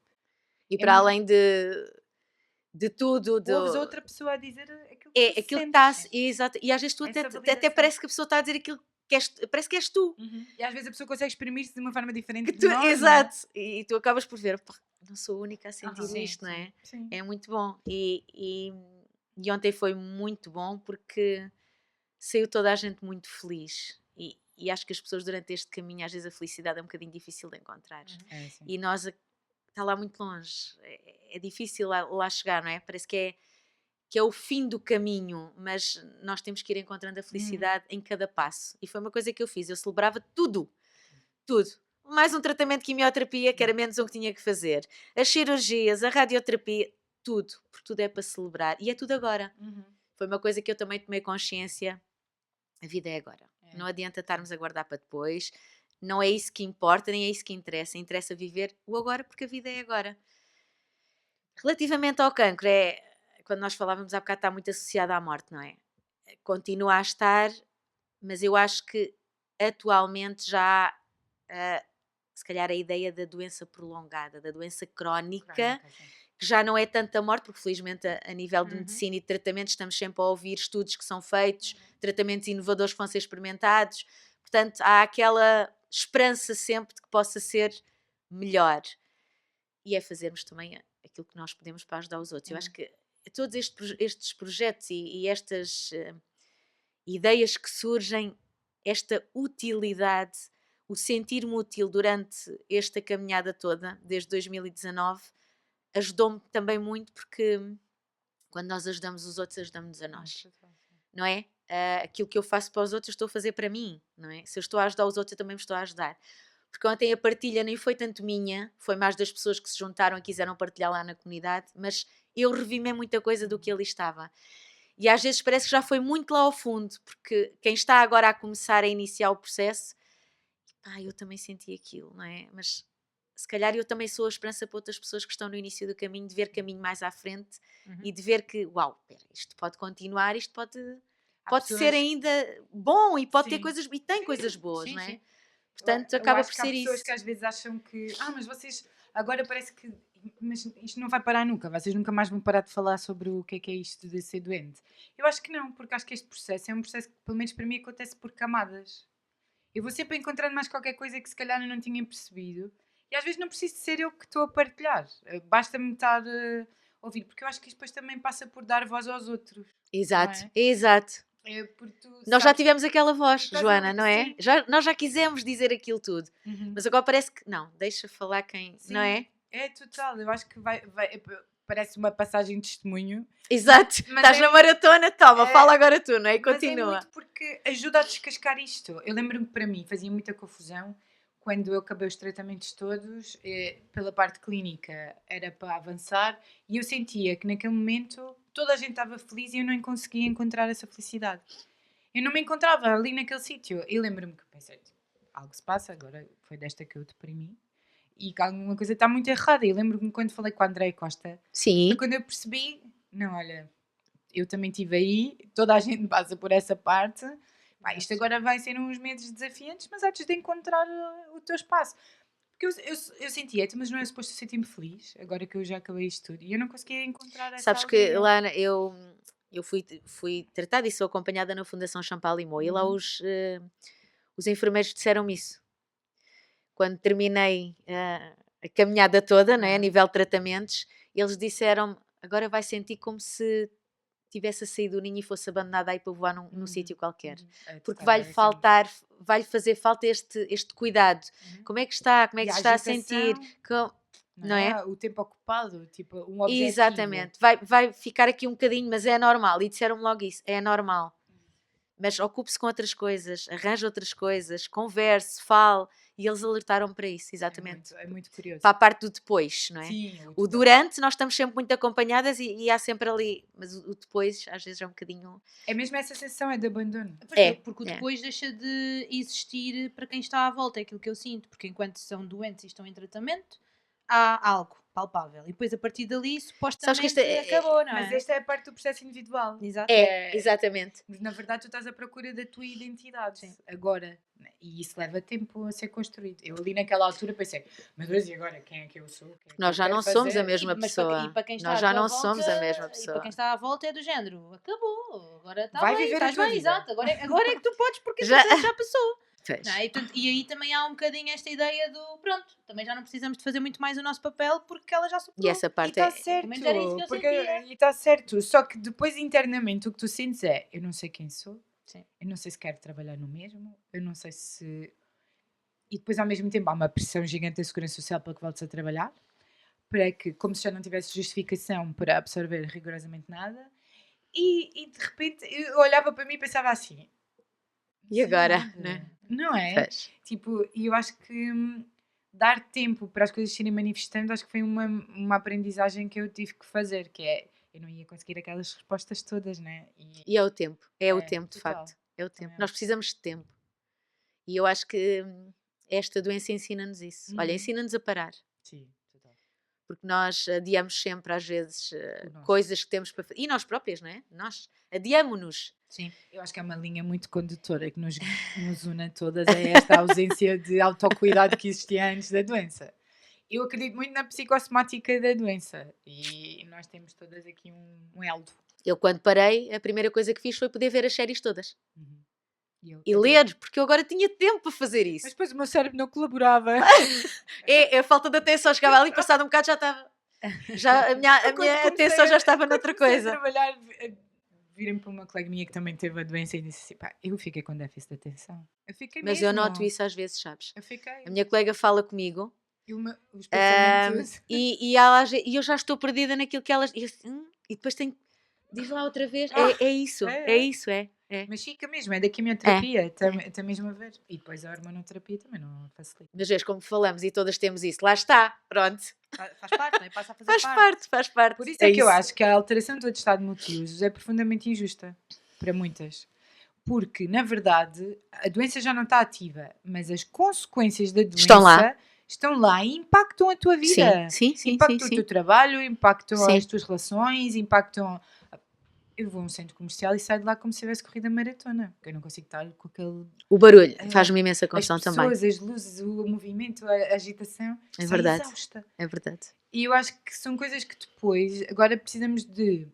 E para além de tudo, Ouves outra pessoa a dizer aquilo que tu aquilo que sentes. está. Exato. E às vezes tu Essa até validação. parece que a pessoa está a dizer aquilo que és, parece que és tu. E às vezes a pessoa consegue exprimir-se de uma forma diferente Que de nós, exato. E tu acabas por ver, "Pá, não sou a única a sentir Aham. isto, não é? não é? Sim. É muito bom. E ontem foi muito bom porque saiu toda a gente muito feliz. E acho que as pessoas durante este caminho, às vezes a felicidade é um bocadinho difícil de encontrar. É, sim. E nós, está lá muito longe. É difícil lá chegar, não é? Parece que é o fim do caminho, mas nós temos que ir encontrando a felicidade em cada passo. E foi uma coisa que eu fiz. Eu celebrava tudo. Tudo. Mais um tratamento de quimioterapia, que era menos um que tinha que fazer. As cirurgias, a radioterapia, tudo. Porque tudo é para celebrar. E é tudo agora. Foi uma coisa que eu também tomei consciência. A vida é agora. É. Não adianta estarmos a guardar para depois. Não é isso que importa, nem é isso que interessa. Interessa viver o agora, porque a vida é agora. Relativamente ao cancro, quando nós falávamos há bocado, está muito associado à morte, não é? Continua a estar, mas eu acho que atualmente já há, se calhar, a ideia da doença prolongada, da doença crónica, Sim. que já não é tanta morte, porque felizmente a nível de Uhum. medicina e de tratamento estamos sempre a ouvir estudos que são feitos, tratamentos inovadores que vão ser experimentados, portanto há aquela esperança sempre de que possa ser melhor. E é fazermos também aquilo que nós podemos para ajudar os outros. Eu acho que todos estes projetos e estas ideias que surgem, esta utilidade, o sentir-me útil durante esta caminhada toda, desde 2019, ajudou-me também muito, porque quando nós ajudamos os outros, ajudamos-nos a nós, não é? Aquilo que eu faço para os outros, eu estou a fazer para mim, não é? Se eu estou a ajudar os outros, eu também me estou a ajudar. Porque ontem a partilha nem foi tanto minha, foi mais das pessoas que se juntaram e quiseram partilhar lá na comunidade, mas eu revi mesmo muita coisa do que ali estava. E às vezes parece que já foi muito lá ao fundo, porque quem está agora a começar a iniciar o processo, eu também senti aquilo, não é? Mas se calhar eu também sou a esperança para outras pessoas que estão no início do caminho, de ver caminho mais à frente e de ver que, uau, isto pode continuar, isto pode ser ainda bom e pode ter coisas, e tem coisas boas, não é? Portanto, acaba por ser isso. Há pessoas que às vezes acham que, mas vocês agora parece que, mas isto não vai parar nunca, vocês nunca mais vão parar de falar sobre o que é isto de ser doente. Eu acho que não, porque acho que este processo é um processo que, pelo menos para mim, acontece por camadas. Eu vou sempre encontrando mais qualquer coisa que se calhar eu não tinha percebido, e às vezes não preciso de ser eu que estou a partilhar, basta-me estar a ouvir, porque eu acho que isto depois também passa por dar voz aos outros. Exato, não é? exato. Nós já tivemos aquela voz, Joana, não é? Nós já quisemos dizer aquilo tudo, mas agora parece que não, deixa falar quem, não é? É total, eu acho que parece uma passagem de testemunho. Exato, estás na maratona, toma, fala agora tu, não é? E Mas continua. é muito porque ajuda a descascar isto. Eu lembro-me que para mim fazia muita confusão quando eu acabei os tratamentos todos, pela parte clínica era para avançar, e eu sentia que naquele momento toda a gente estava feliz e eu não conseguia encontrar essa felicidade. Eu não me encontrava ali naquele sítio. E lembro-me que pensei, algo se passa, agora foi desta que eu deprimi, e que alguma coisa está muito errada. E lembro-me quando falei com a Andréia Costa, Sim. foi quando eu percebi, não, olha, eu também estive aí, toda a gente passa por essa parte. Isto agora vai ser uns meses desafiantes, mas antes de encontrar o teu espaço. Porque eu sentia, mas não é suposto sentir-me feliz, agora que eu já acabei isto tudo. E eu não conseguia encontrar essa Sabes que lá eu fui tratada e sou acompanhada na Fundação Champalimau, e lá os enfermeiros disseram-me isso. Quando terminei a caminhada toda, não é, a nível de tratamentos, eles disseram-me, agora vai sentir como se tivesse a sair do ninho e fosse abandonada aí para voar num sítio qualquer. Porque vai-lhe fazer falta este cuidado. Como é que está? Como é que se está a sentir? Não é? O tempo ocupado, tipo um objetivo. Exatamente. Vai ficar aqui um bocadinho, mas é normal. E disseram-me logo isso, é normal. Mas ocupe-se com outras coisas, arranje outras coisas, converse, fale. E eles alertaram para isso, exatamente. É muito curioso. Para a parte do depois, não é? Sim, o durante, nós estamos sempre muito acompanhadas e há sempre ali, mas o depois às vezes é um bocadinho... É mesmo essa sensação, é de abandono. Porque o depois deixa de existir para quem está à volta, é aquilo que eu sinto, porque enquanto são doentes e estão em tratamento, há algo palpável. E depois a partir dali, supostamente, acabou, não é? Mas esta é a parte do processo individual. Exato. Exatamente. Mas na verdade tu estás à procura da tua identidade. Sim. Agora. E isso leva tempo a ser construído. Eu ali naquela altura pensei, meu Deus, e agora quem é que eu sou? Nós já não somos a mesma pessoa. Nós já não somos a mesma pessoa. E para quem está à volta é do género, acabou, agora está vai bem, viver estás a tua bem, vida. exato, agora é que tu podes porque já passou. Não, e aí também há um bocadinho esta ideia do pronto, também já não precisamos de fazer muito mais o nosso papel porque ela já superou. E essa parte está certo, era isso que eu sentia. E está certo, só que depois internamente o que tu sentes é, eu não sei quem sou, sim, eu não sei se quero trabalhar no mesmo, eu não sei se... E depois ao mesmo tempo há uma pressão gigante da Segurança Social para que voltes a trabalhar, para que, como se já não tivesse justificação para absorver rigorosamente nada, e de repente eu olhava para mim e pensava assim, e agora? Não é? Tipo, e eu acho que dar tempo para as coisas serem manifestando, acho que foi uma aprendizagem que eu tive que fazer, que é, eu não ia conseguir aquelas respostas todas, né? E é o tempo, o tempo de facto, é o tempo. Nós precisamos de tempo. E eu acho que esta doença ensina-nos isso. Olha, ensina-nos a parar. Sim, total. Porque nós adiamos sempre, às vezes, coisas que temos para fazer. E nós próprias, não é? Nós adiamos-nos. Sim, eu acho que é uma linha muito condutora que nos une a todas, é esta ausência de autocuidado que existia antes da doença. Eu acredito muito na psicossomática da doença e nós temos todas aqui um elo. Eu, quando parei, a primeira coisa que fiz foi poder ver as séries todas. Uhum. E ler, porque eu agora tinha tempo para fazer Mas isso. depois o meu cérebro não colaborava. É a falta de atenção. Chegava ali, passado um bocado já estava. Já, a minha atenção já estava noutra coisa. A trabalhar, virem para uma colega minha que também teve a doença e disse assim, pá, eu fiquei com déficit de atenção. Eu fiquei Mas mesmo. eu noto isso às vezes, sabes? Eu fiquei. A minha colega fala comigo E os pensamentos... e eu já estou perdida naquilo que elas... E depois tenho... Diz lá outra vez. É isso. É isso, é. Mas fica mesmo, é da quimioterapia, está mesmo a ver. E depois a hormonoterapia também não facilita. Mas vês como falamos e todas temos isso. Lá está, pronto. Faz parte, não é? Passa a fazer Faz parte. Por isso é que eu acho que a alteração do estado multiusos é profundamente injusta para muitas. Porque, na verdade, a doença já não está ativa, mas as consequências da doença estão lá e impactam a tua vida. Sim. Impactam o teu trabalho, impactam as tuas relações, impactam... Eu vou a um centro comercial e saio de lá como se tivesse corrido a maratona. Porque eu não consigo estar com aquele... O barulho faz-me imensa confusão também. As pessoas, as luzes, o movimento, a agitação. É verdade. Exausta. É verdade. E eu acho que são coisas que depois... Agora precisamos de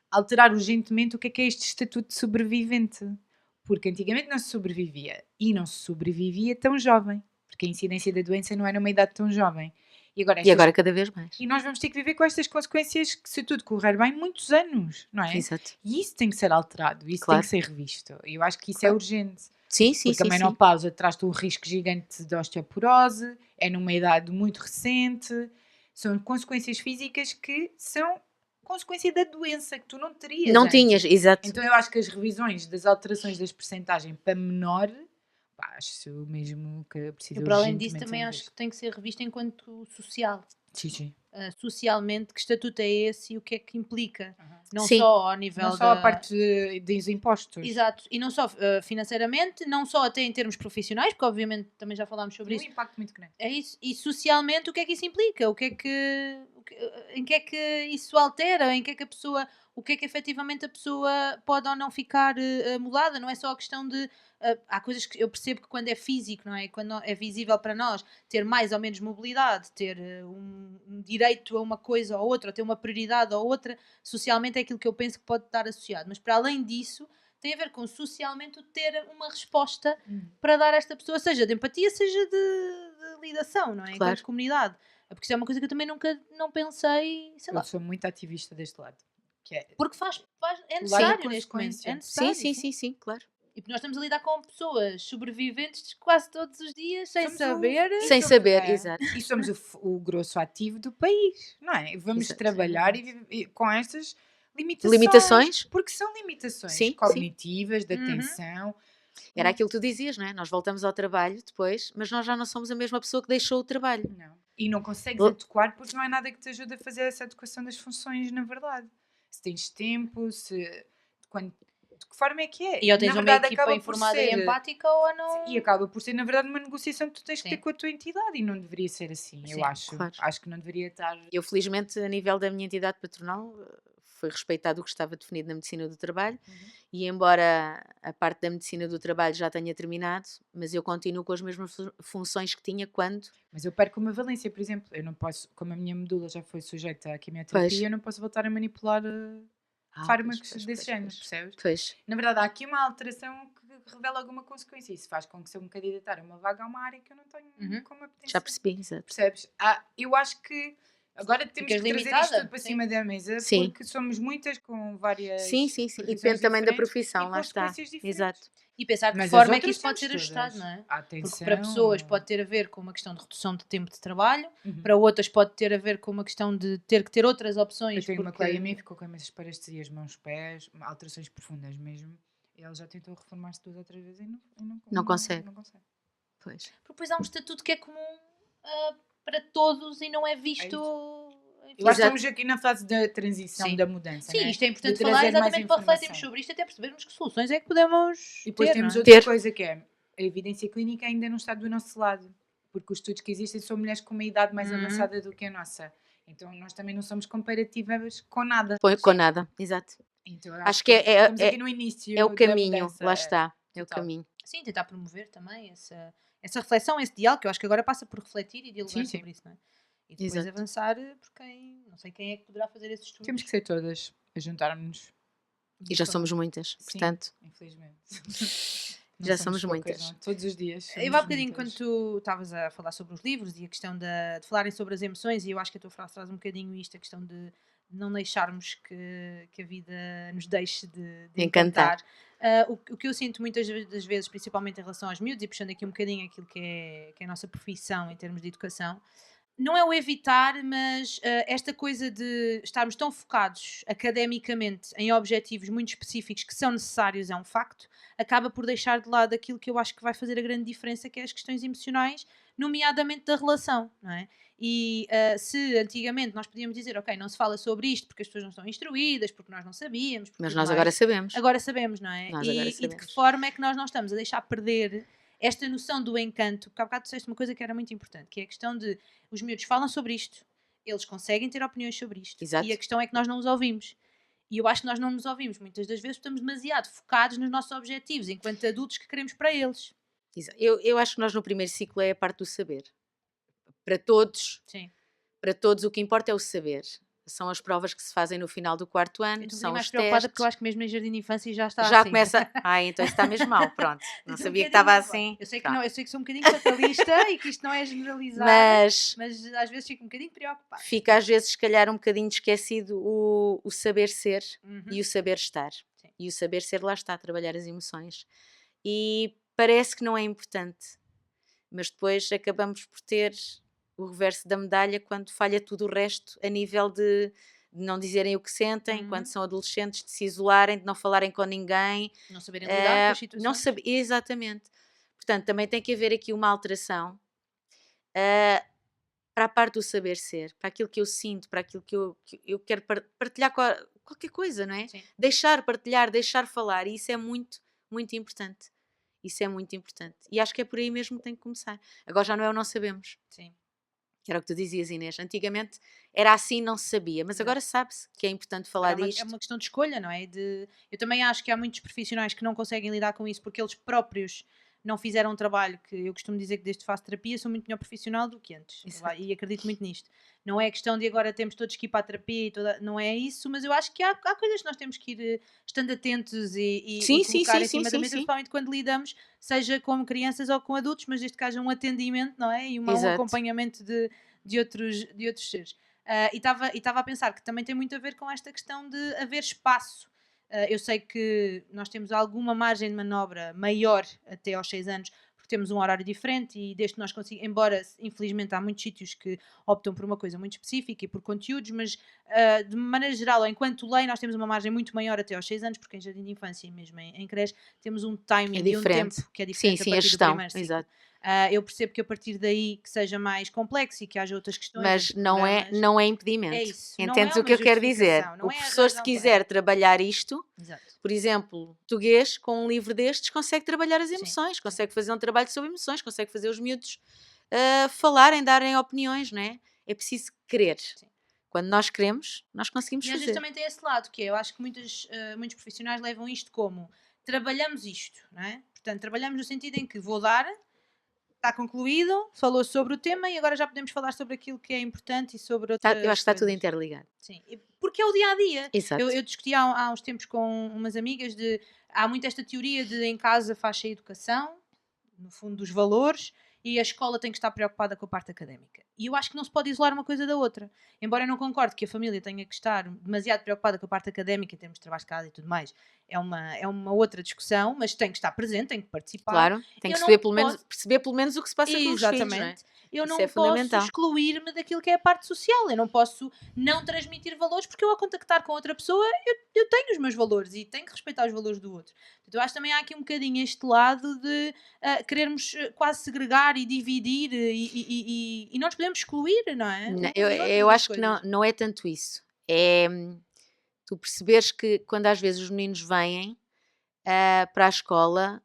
alterar urgentemente o que é este estatuto de sobrevivente. Porque antigamente não se sobrevivia. E não se sobrevivia tão jovem. Porque a incidência da doença não era uma idade tão jovem. E agora cada vez mais. E nós vamos ter que viver com estas consequências que, se tudo correr bem, muitos anos, não é? Exato. E isso tem que ser alterado, isso tem que ser revisto. E eu acho que isso é urgente. Sim. Porque a menopausa traz-te um risco gigante de osteoporose, é numa idade muito recente, são consequências físicas que são consequência da doença que tu não terias. Não tinhas, exato. Então eu acho que as revisões das alterações das percentagens para menor... acho mesmo que precisa. Eu, para além disso, também acho que tem que ser revista enquanto social. Sim. Socialmente, que estatuto é esse e o que é que implica? Não só ao nível não só a parte dos impostos. Exato, e não só financeiramente, não só até em termos profissionais, porque obviamente também já falámos sobre isso. Tem um impacto muito grande. É isso. E socialmente, o que é que isso implica? Em que é que isso altera? Em que é que a pessoa... O que é que efetivamente a pessoa pode ou não ficar mudada? Não é só a questão de... há coisas que eu percebo que quando é físico, não é? Quando é visível para nós, ter mais ou menos mobilidade, ter um direito a uma coisa ou outra, ou ter uma prioridade ou outra, socialmente é aquilo que eu penso que pode estar associado. Mas para além disso, tem a ver com socialmente ter uma resposta para dar a esta pessoa, seja de empatia, seja de lidação, não é? Claro. Enquanto comunidade. Porque isso é uma coisa que eu também nunca não pensei, sei lá. Eu sou muito ativista deste lado. Que é porque é necessário neste momento. É necessário. Sim, claro. E porque nós estamos a lidar com pessoas sobreviventes quase todos os dias, sem saber. Sem saber, exato. E somos o grosso ativo do país, não é? Vamos trabalhar com estas limitações. Porque são limitações cognitivas, de atenção. Era aquilo que tu dizias, não é? Nós voltamos ao trabalho depois, mas nós já não somos a mesma pessoa que deixou o trabalho. Não. E não consegues adequar porque não é nada que te ajude a fazer essa adequação das funções, na verdade. Se tens tempo, de que forma é que é? E ou tens uma equipa informada e empática ou não... E acaba por ser, na verdade, uma negociação que tu tens que ter com a tua entidade e não deveria ser assim, eu acho. Claro. Acho que não deveria estar... Eu, felizmente, a nível da minha entidade patronal, foi respeitado o que estava definido na medicina do trabalho e embora a parte da medicina do trabalho já tenha terminado, mas eu continuo com as mesmas funções que tinha quando... Mas eu perco uma valência, por exemplo, eu não posso, como a minha medula já foi sujeita à quimioterapia, eu não posso voltar a manipular... fármacos desse género, percebes? Pois. Na verdade, há aqui uma alteração que revela alguma consequência. Isso faz com que, se eu me candidatar a uma vaga a uma área que eu não tenho como apetência. Já percebi, exato. Percebes? Eu acho que agora temos que trazer isto tudo para cima da mesa, porque somos muitas com várias... Sim. E depende também da profissão, lá está. Exato. E pensar de que forma é que isso pode ser ajustado, não é? Atenção. Porque para pessoas pode ter a ver com uma questão de redução de tempo de trabalho, para outras pode ter a ver com uma questão de ter que ter outras opções. Eu tenho uma colega minha que ficou com imensas parestesias, mãos, pés, alterações profundas mesmo. E ela já tentou reformar-se 2 ou 3 vezes e não consegue. Não consegue. Pois. Porque depois há um estatuto que é comum para todos e não é visto... Eu acho que estamos aqui na fase da transição, da mudança. Sim, isto é importante falar exatamente para refletirmos sobre isto, até percebermos que soluções é que podemos e depois ter, temos não é? outra coisa que é, a evidência clínica ainda não está do nosso lado, porque os estudos que existem são mulheres com uma idade mais avançada do que a nossa. Então nós também não somos comparativas com nada. Com nada, exato. Então, acho que estamos aqui no início é o caminho, mudança, lá está, é o caminho. Sim, tentar promover também essa reflexão, esse diálogo, que eu acho que agora passa por refletir e dialogar sobre isso, não é? E depois Exato. avançar por quem, não sei quem é que poderá fazer esses estudos. Temos que ser todas a juntar-nos. E já somos muitas, Sim, portanto, infelizmente. Não já somos somos poucas, muitas. não. Todos os dias Eu somos há bocadinho, muitas. quando tu estavas a falar sobre os livros e a questão de falarem sobre as emoções, e eu acho que a tua frase traz um bocadinho isto, a questão de não deixarmos que a vida nos deixe de Encantar. encantar. O que eu sinto muitas das vezes, principalmente em relação aos miúdos, e puxando aqui um bocadinho aquilo que é a nossa profissão em termos de educação, não é o evitar, mas esta coisa de estarmos tão focados academicamente em objetivos muito específicos que são necessários, é um facto, acaba por deixar de lado aquilo que eu acho que vai fazer a grande diferença, que é as questões emocionais, nomeadamente da relação, não é? E se antigamente nós podíamos dizer, ok, não se fala sobre isto porque as pessoas não estão instruídas, porque nós não sabíamos, porque Mas tudo nós agora mais, sabemos. agora sabemos, não é? Nós agora E de que sabemos. forma é que nós não estamos a deixar perder esta noção do encanto? Porque há bocado disseste uma coisa que era muito importante, que é a questão de os miúdos falam sobre isto, eles conseguem ter opiniões sobre isto, Exato. e a questão é que nós não os ouvimos. E eu acho que nós não nos ouvimos muitas das vezes porque estamos demasiado focados nos nossos objetivos, enquanto adultos que queremos para eles. Eu acho que nós no primeiro ciclo é a parte do saber. Para todos, Sim. o que importa é o saber. São as provas que se fazem no final do quarto Eu ano, estou um são bocadinho mais os preocupada porque eu testes. acho que mesmo em jardim de infância já está Já assim. começa. Ai, então isso está mesmo mal, pronto. Não Estou um sabia que estava bocadinho- assim. Eu sei que Pronto. não, eu sei que sou um bocadinho fatalista e que isto não é generalizar, Mas mas às vezes fico um bocadinho preocupada. fica às vezes, se calhar, um bocadinho esquecido o saber ser Uhum. e o saber estar. Sim. E o saber ser, lá está, trabalhar as emoções. E parece que não é importante, mas depois acabamos por ter o reverso da medalha quando falha tudo o resto a nível de não dizerem o que sentem, Uhum. quando são adolescentes, de se isolarem, de não falarem com ninguém. Não saberem lidar com as Não situações. sabe, exatamente. Portanto, também tem que haver aqui uma alteração ah, para a parte do saber ser, para aquilo que eu sinto, para aquilo que eu quero partilhar qualquer coisa, não é? Sim. Deixar partilhar, deixar falar, e isso é muito, muito importante. Isso é muito importante. E acho que é por aí mesmo que tem que começar. Agora já não é o não sabemos, Sim. que era o que tu dizias, Inês. Antigamente era assim, não se sabia, mas agora sabe-se que é importante falar Agora disto. é uma questão de escolha, não é? Eu também acho que há muitos profissionais que não conseguem lidar com isso porque eles próprios não fizeram um trabalho que eu costumo dizer que desde que faço terapia sou muito melhor profissional do que antes. Exato. E acredito muito nisto. Não é questão de agora temos todos que ir para a terapia, não é isso, mas eu acho que há coisas que nós temos que ir estando atentos e Sim, sim, colocar sim, em cima sim, da sim, mesa, sim. principalmente quando lidamos, seja com crianças ou com adultos, mas desde que haja um atendimento, não é? E um Exato. acompanhamento de outros seres. E estava a pensar que também tem muito a ver com esta questão de haver espaço. Eu sei que nós temos alguma margem de manobra maior até aos 6 anos, porque temos um horário diferente e desde que nós conseguimos, embora infelizmente há muitos sítios que optam por uma coisa muito específica e por conteúdos, mas de maneira geral, enquanto lei, nós temos uma margem muito maior até aos 6 anos, porque em jardim de infância e mesmo em creche temos um timing É e um diferente. tempo que é Sim, diferente sim, a a partir do gestão. primeiro ciclo. Exato. Eu percebo que a partir daí que seja mais complexo e que haja outras questões, Mas outros não programas. é impedimento. É isso, não Entendes é o que uma eu quero dizer? justificação, não O é a professor, se razão para. quiser trabalhar isto, Exato. por exemplo, português, com um livro destes, consegue trabalhar as Sim, emoções, sim. consegue fazer um trabalho sobre emoções, consegue fazer os miúdos falarem, darem opiniões, não é? É preciso querer. Sim. Quando nós queremos, nós conseguimos E às vezes fazer. também tem esse lado, que é, eu acho que muitos profissionais levam isto como trabalhamos isto, não é? Portanto, trabalhamos no sentido em que vou dar, está concluído, falou sobre o tema e agora já podemos falar sobre aquilo que é importante e sobre Eu outras acho que está tudo coisas. interligado. Sim, porque é o dia a dia. Exato. Eu discuti há uns tempos com umas amigas de. Há muito esta teoria de em casa faz-se a educação, no fundo, dos valores, e a escola tem que estar preocupada com a parte académica. E eu acho que não se pode isolar uma coisa da outra. Embora eu não concorde que a família tenha que estar demasiado preocupada com a parte académica, em termos de trabalho de casa e tudo mais, é uma outra discussão, mas tem que estar presente, tem que participar. Claro, tem que Eu não perceber pelo menos o que se passa com os filhos, não é? Exatamente. Eu Isso não é posso fundamental. excluir-me daquilo que é a parte social. Eu não posso não transmitir valores, porque eu, ao contactar com outra pessoa, eu tenho os meus valores e tenho que respeitar os valores do outro. Portanto, eu acho que também há aqui um bocadinho este lado de querermos quase segregar e dividir e não nos podemos excluir, não é? Eu acho que não é tanto isso. É tu perceberes que quando às vezes os meninos vêm para a escola,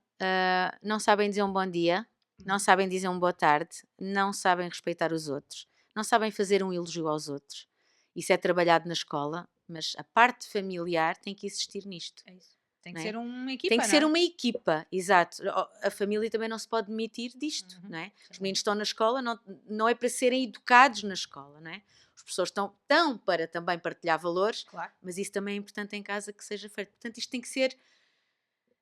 não sabem dizer um bom dia, não sabem dizer um boa tarde, não sabem respeitar os outros, não sabem fazer um elogio aos outros. Isso é trabalhado na escola, mas a parte familiar tem que existir nisto. É isso. Tem que não é? ser uma equipa, Tem que não ser é? uma equipa, exato. A família também não se pode demitir disto, Uhum, não é? Os sim. meninos estão na escola, não é para serem educados na escola, não é? Os professores estão para também partilhar valores, Claro. mas isso também é importante em casa que seja feito. Portanto, isto tem que ser.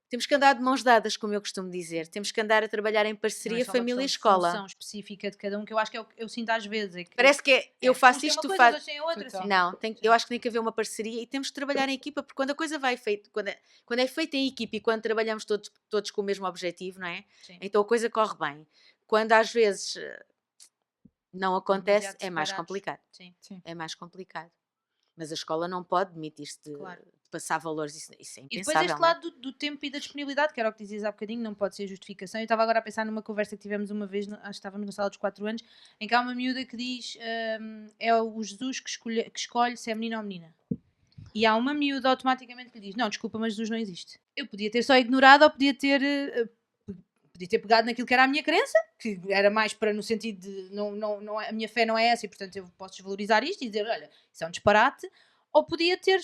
Temos que andar de mãos dadas, como eu costumo dizer. Temos que andar a trabalhar em Não é parceria, só uma família questão e de escola. função específica de cada um, que eu acho que é o que eu sinto às vezes. É que Parece que eu uns faço têm isto, uma tu coisa, fazes. outros têm outra. Total. Sim. Não, eu Sim. acho que tem que haver uma parceria e temos de trabalhar em equipa, porque quando a coisa vai feita, quando é feita em equipa e quando trabalhamos todos com o mesmo objetivo, não é? Sim. Então a coisa corre bem. Quando às vezes não Estão acontece, demasiado é mais separados. complicado. Sim, Sim. É mais complicado. Mas a escola não pode demitir-se de claro. passar valores, isso é E depois este impensável, não é? lado do tempo e da disponibilidade, que era o que dizias há bocadinho, não pode ser justificação. Eu estava agora a pensar numa conversa que tivemos uma vez, acho que estávamos na sala dos 4 anos, em que há uma miúda que diz é o Jesus que escolhe se é menino ou menina. E há uma miúda automaticamente que lhe diz: não, desculpa, mas Jesus não existe. Eu podia ter só ignorado ou podia ter pegado naquilo que era a minha crença, que era mais para no sentido de a minha fé não é essa e portanto eu posso desvalorizar isto e dizer: olha, isso é um disparate, ou podia ter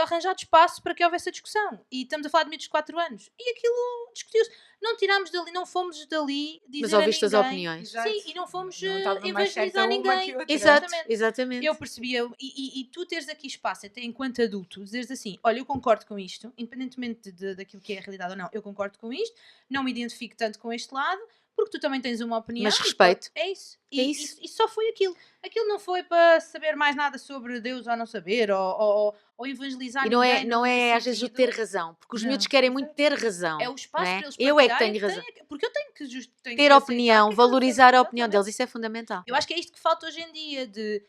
arranjado espaço para que houvesse a discussão. E estamos a falar de miúdos de 4 anos. E aquilo discutiu-se. Não tirámos dali, não fomos dali dizer Mas a ouviste as ninguém. opiniões. Exato. Sim, e não fomos Não estava mais certa evangelizar uma ninguém. que outra. Exato, Exatamente. exatamente. Eu percebia, e tu teres aqui espaço, até enquanto adulto, dizeres assim: olha, eu concordo com isto, independentemente daquilo que é a realidade ou não, eu concordo com isto, não me identifico tanto com este lado, porque tu também tens uma opinião. Mas e respeito. É isso. É E, isso. e só foi aquilo. Aquilo não foi para saber mais nada sobre Deus ou não saber, ou evangelizar E não ninguém não nesse é às vezes o sentido. ter razão, porque os Não, miúdos querem muito exato. ter razão. É o não espaço é? para eles Eu é que partilharem, tenho razão. porque eu tenho que tenho Ter que aceitar opinião, que aquilo valorizar a opinião exatamente. deles, isso é fundamental. Eu acho que é isto que falta hoje em dia, de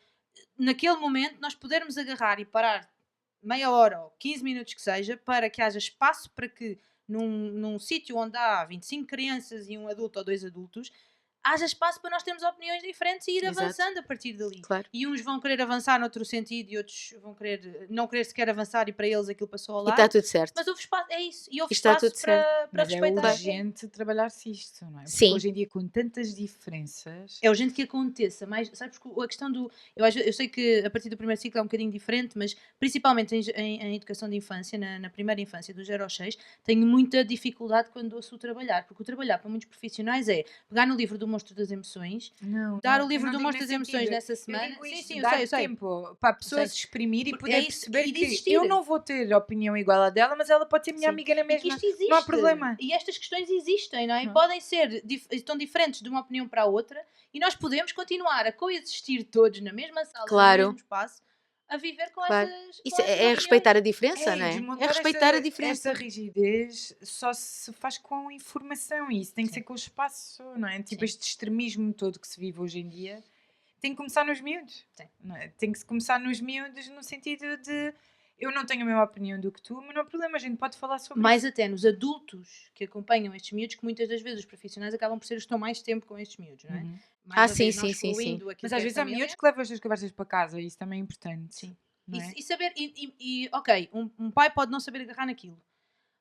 naquele momento nós podermos agarrar e parar meia hora ou 15 minutos que seja, para que haja espaço para que num sítio onde há 25 crianças e um adulto ou dois adultos, haja espaço para nós termos opiniões diferentes e ir Exato. avançando a partir dali. Claro. E uns vão querer avançar noutro sentido e outros vão querer não querer sequer avançar e para eles aquilo passou ao E lado. está tudo certo. Mas houve espaço, é isso. E houve Está espaço tudo certo. para Mas é respeitar. urgente trabalhar-se isto, não é? Porque Sim. hoje em dia, com tantas diferenças. É urgente que aconteça, mas sabes que a questão do. Eu sei que a partir do primeiro ciclo é um bocadinho diferente, mas principalmente em educação de infância, na primeira infância, do 0 aos 6, tenho muita dificuldade quando ouço o trabalhar, porque o trabalhar para muitos profissionais é pegar no livro do Monstro das Emoções, Não, dar não, o eu livro não do digo Monstro das nesse Emoções sentido. nessa Eu semana. digo Sim, isto, sim, eu dar sei. tempo para a pessoa Sei. se exprimir e Porque poder é isso, perceber e de que existir. eu não vou ter a opinião igual à dela, mas ela pode ser minha Sim. amiga na E que mesma. isto existe. Não há problema. E estas questões existem, não é? E Não. podem ser tão diferentes de uma opinião para a outra e nós podemos continuar a coexistir todos na mesma sala, Claro. no mesmo espaço, a viver com Claro. essas. Isso com essas é opiniões. respeitar a diferença, É, não é? É desmontar respeitar a essa diferença. rigidez só se faz com informação e isso tem que Sim. ser com o espaço, não é? Tipo, Sim. este extremismo todo que se vive hoje em dia tem que começar nos miúdos. Sim. Não é? Tem que se começar nos miúdos no sentido de eu não tenho a mesma opinião do que tu, mas não há problema, a gente pode falar sobre Mais isso. até nos adultos que acompanham estes miúdos, que muitas das vezes os profissionais acabam por ser os que estão mais tempo com estes miúdos, não é? Uhum. Mais Ah, uma sim, vez, não sim, sim, sim. excluindo aquilo Mas que às é vezes há família. miúdos que levam estas conversas para casa e isso também é importante. Sim. Não é? E saber, ok, um pai pode não saber agarrar naquilo,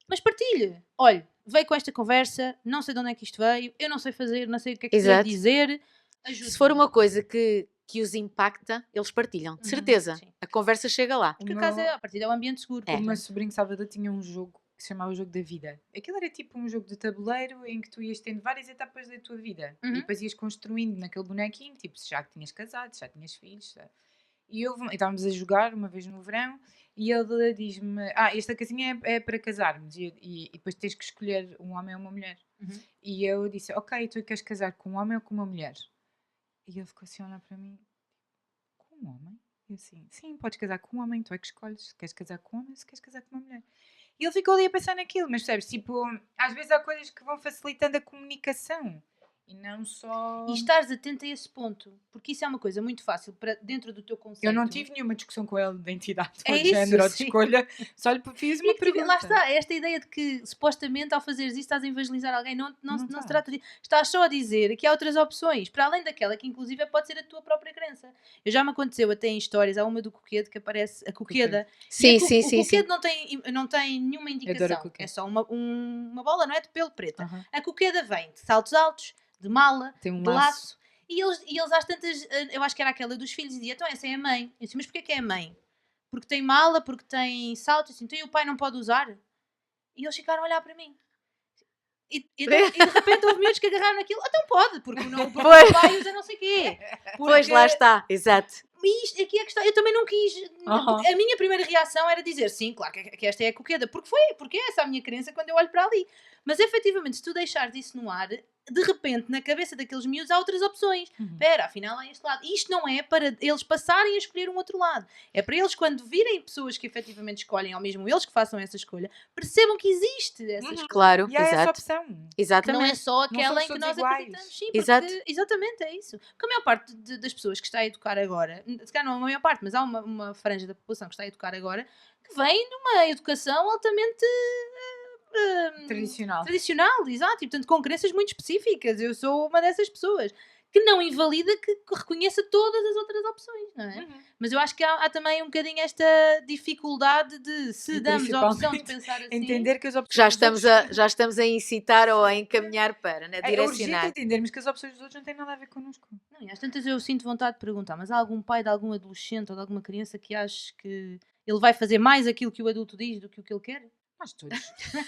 mas partilhe. Olha, veio com esta conversa, não sei de onde é que isto veio, eu não sei fazer, não sei o que é que Exato. devo dizer. Ajude-me. Se for uma coisa que os impacta, eles partilham. De certeza. sim. A conversa chega lá. Porque a casa, a partir é um ambiente seguro. É. O meu portanto. sobrinho Salvador tinha um jogo que se chamava o Jogo da Vida. Aquilo era tipo um jogo de tabuleiro em que tu ias tendo várias etapas da tua vida. Uhum. E depois ias construindo naquele bonequinho, tipo, se já que tinhas casado, se já tinhas filhos. E estávamos a jogar uma vez no verão e ele diz-me: esta casinha é para casarmos. E depois tens que escolher um homem ou uma mulher. Uhum. E eu disse: ok, tu queres casar com um homem ou com uma mulher? E ele ficou assim a olhar para mim: com um homem? E eu assim: sim, podes casar com um homem, tu é que escolhes se queres casar com um homem ou se queres casar com uma mulher. E ele ficou ali a pensar naquilo, mas percebes? Tipo, às vezes há coisas que vão facilitando a comunicação e não só. E estares atento a esse ponto, porque isso é uma coisa muito fácil para dentro do teu conceito. Eu não tive nenhuma discussão com ele de identidade É ou de isso, género ou de sim. escolha, só lhe fiz uma E que pergunta. lá está, esta ideia de que supostamente ao fazeres isso estás a evangelizar alguém, não se estás. trata disso. Estás só a dizer que há outras opções, para além daquela que inclusive pode ser a tua própria crença. Já me aconteceu até em histórias, há uma do Coquedo que aparece, a Coqueda. Sim, E sim, o sim, sim. Coquedo não tem nenhuma indicação, Coquedo. é só uma bola, não é? De pelo preta. Aham. A Coqueda vem de saltos altos, de mala, Tem um de laço. laço. E eles às tantas, eu acho que era aquela dos filhos, e dizia, então essa é a mãe. Eu disse, mas porquê que é a mãe? Porque tem mala, porque tem saltos, assim, então e o pai não pode usar? E eles ficaram a olhar para mim. E de repente houve miúdos que agarraram naquilo. Então pode, porque não porque Pois. o pai usa não sei o quê. Pois, lá está, exato. E isto, aqui é que está. Eu também não quis. Aham. A minha primeira reação era dizer sim, claro que esta é a coqueda. Porque é essa a minha crença quando eu olho para ali. Mas efetivamente, se tu deixares isso no ar, de repente, na cabeça daqueles miúdos há outras opções. Espera, afinal há este lado. Isto não é para eles passarem a escolher um outro lado. É para eles, quando virem pessoas que efetivamente escolhem, ou mesmo eles que façam essa escolha, percebam que existe essa escolha. Claro, E há essa exato. opção. Que não é Exatamente. só aquela somos em que todos nós iguais. acreditamos. Sim, porque, Exato. exatamente, é isso. Porque a maior parte das pessoas que está a educar agora, se calhar não a maior parte, mas há uma franja da população que está a educar agora, que vem de uma educação altamente Tradicional. exato, e portanto com crenças muito específicas. Eu sou uma dessas pessoas que não invalida que reconheça todas as outras opções, não é? Mas eu acho que há também um bocadinho esta dificuldade de, se E damos a opção de principalmente pensar assim... Entender que as opções Já dos estamos, outros- já estamos a incitar ou a encaminhar para, né? É urgente Direcionar. entendermos que as opções dos outros não têm nada a ver connosco. Não, e às tantas eu sinto vontade de perguntar, mas há algum pai de algum adolescente ou de alguma criança que acha que ele vai fazer mais aquilo que o adulto diz do que o que ele quer? Nós todos.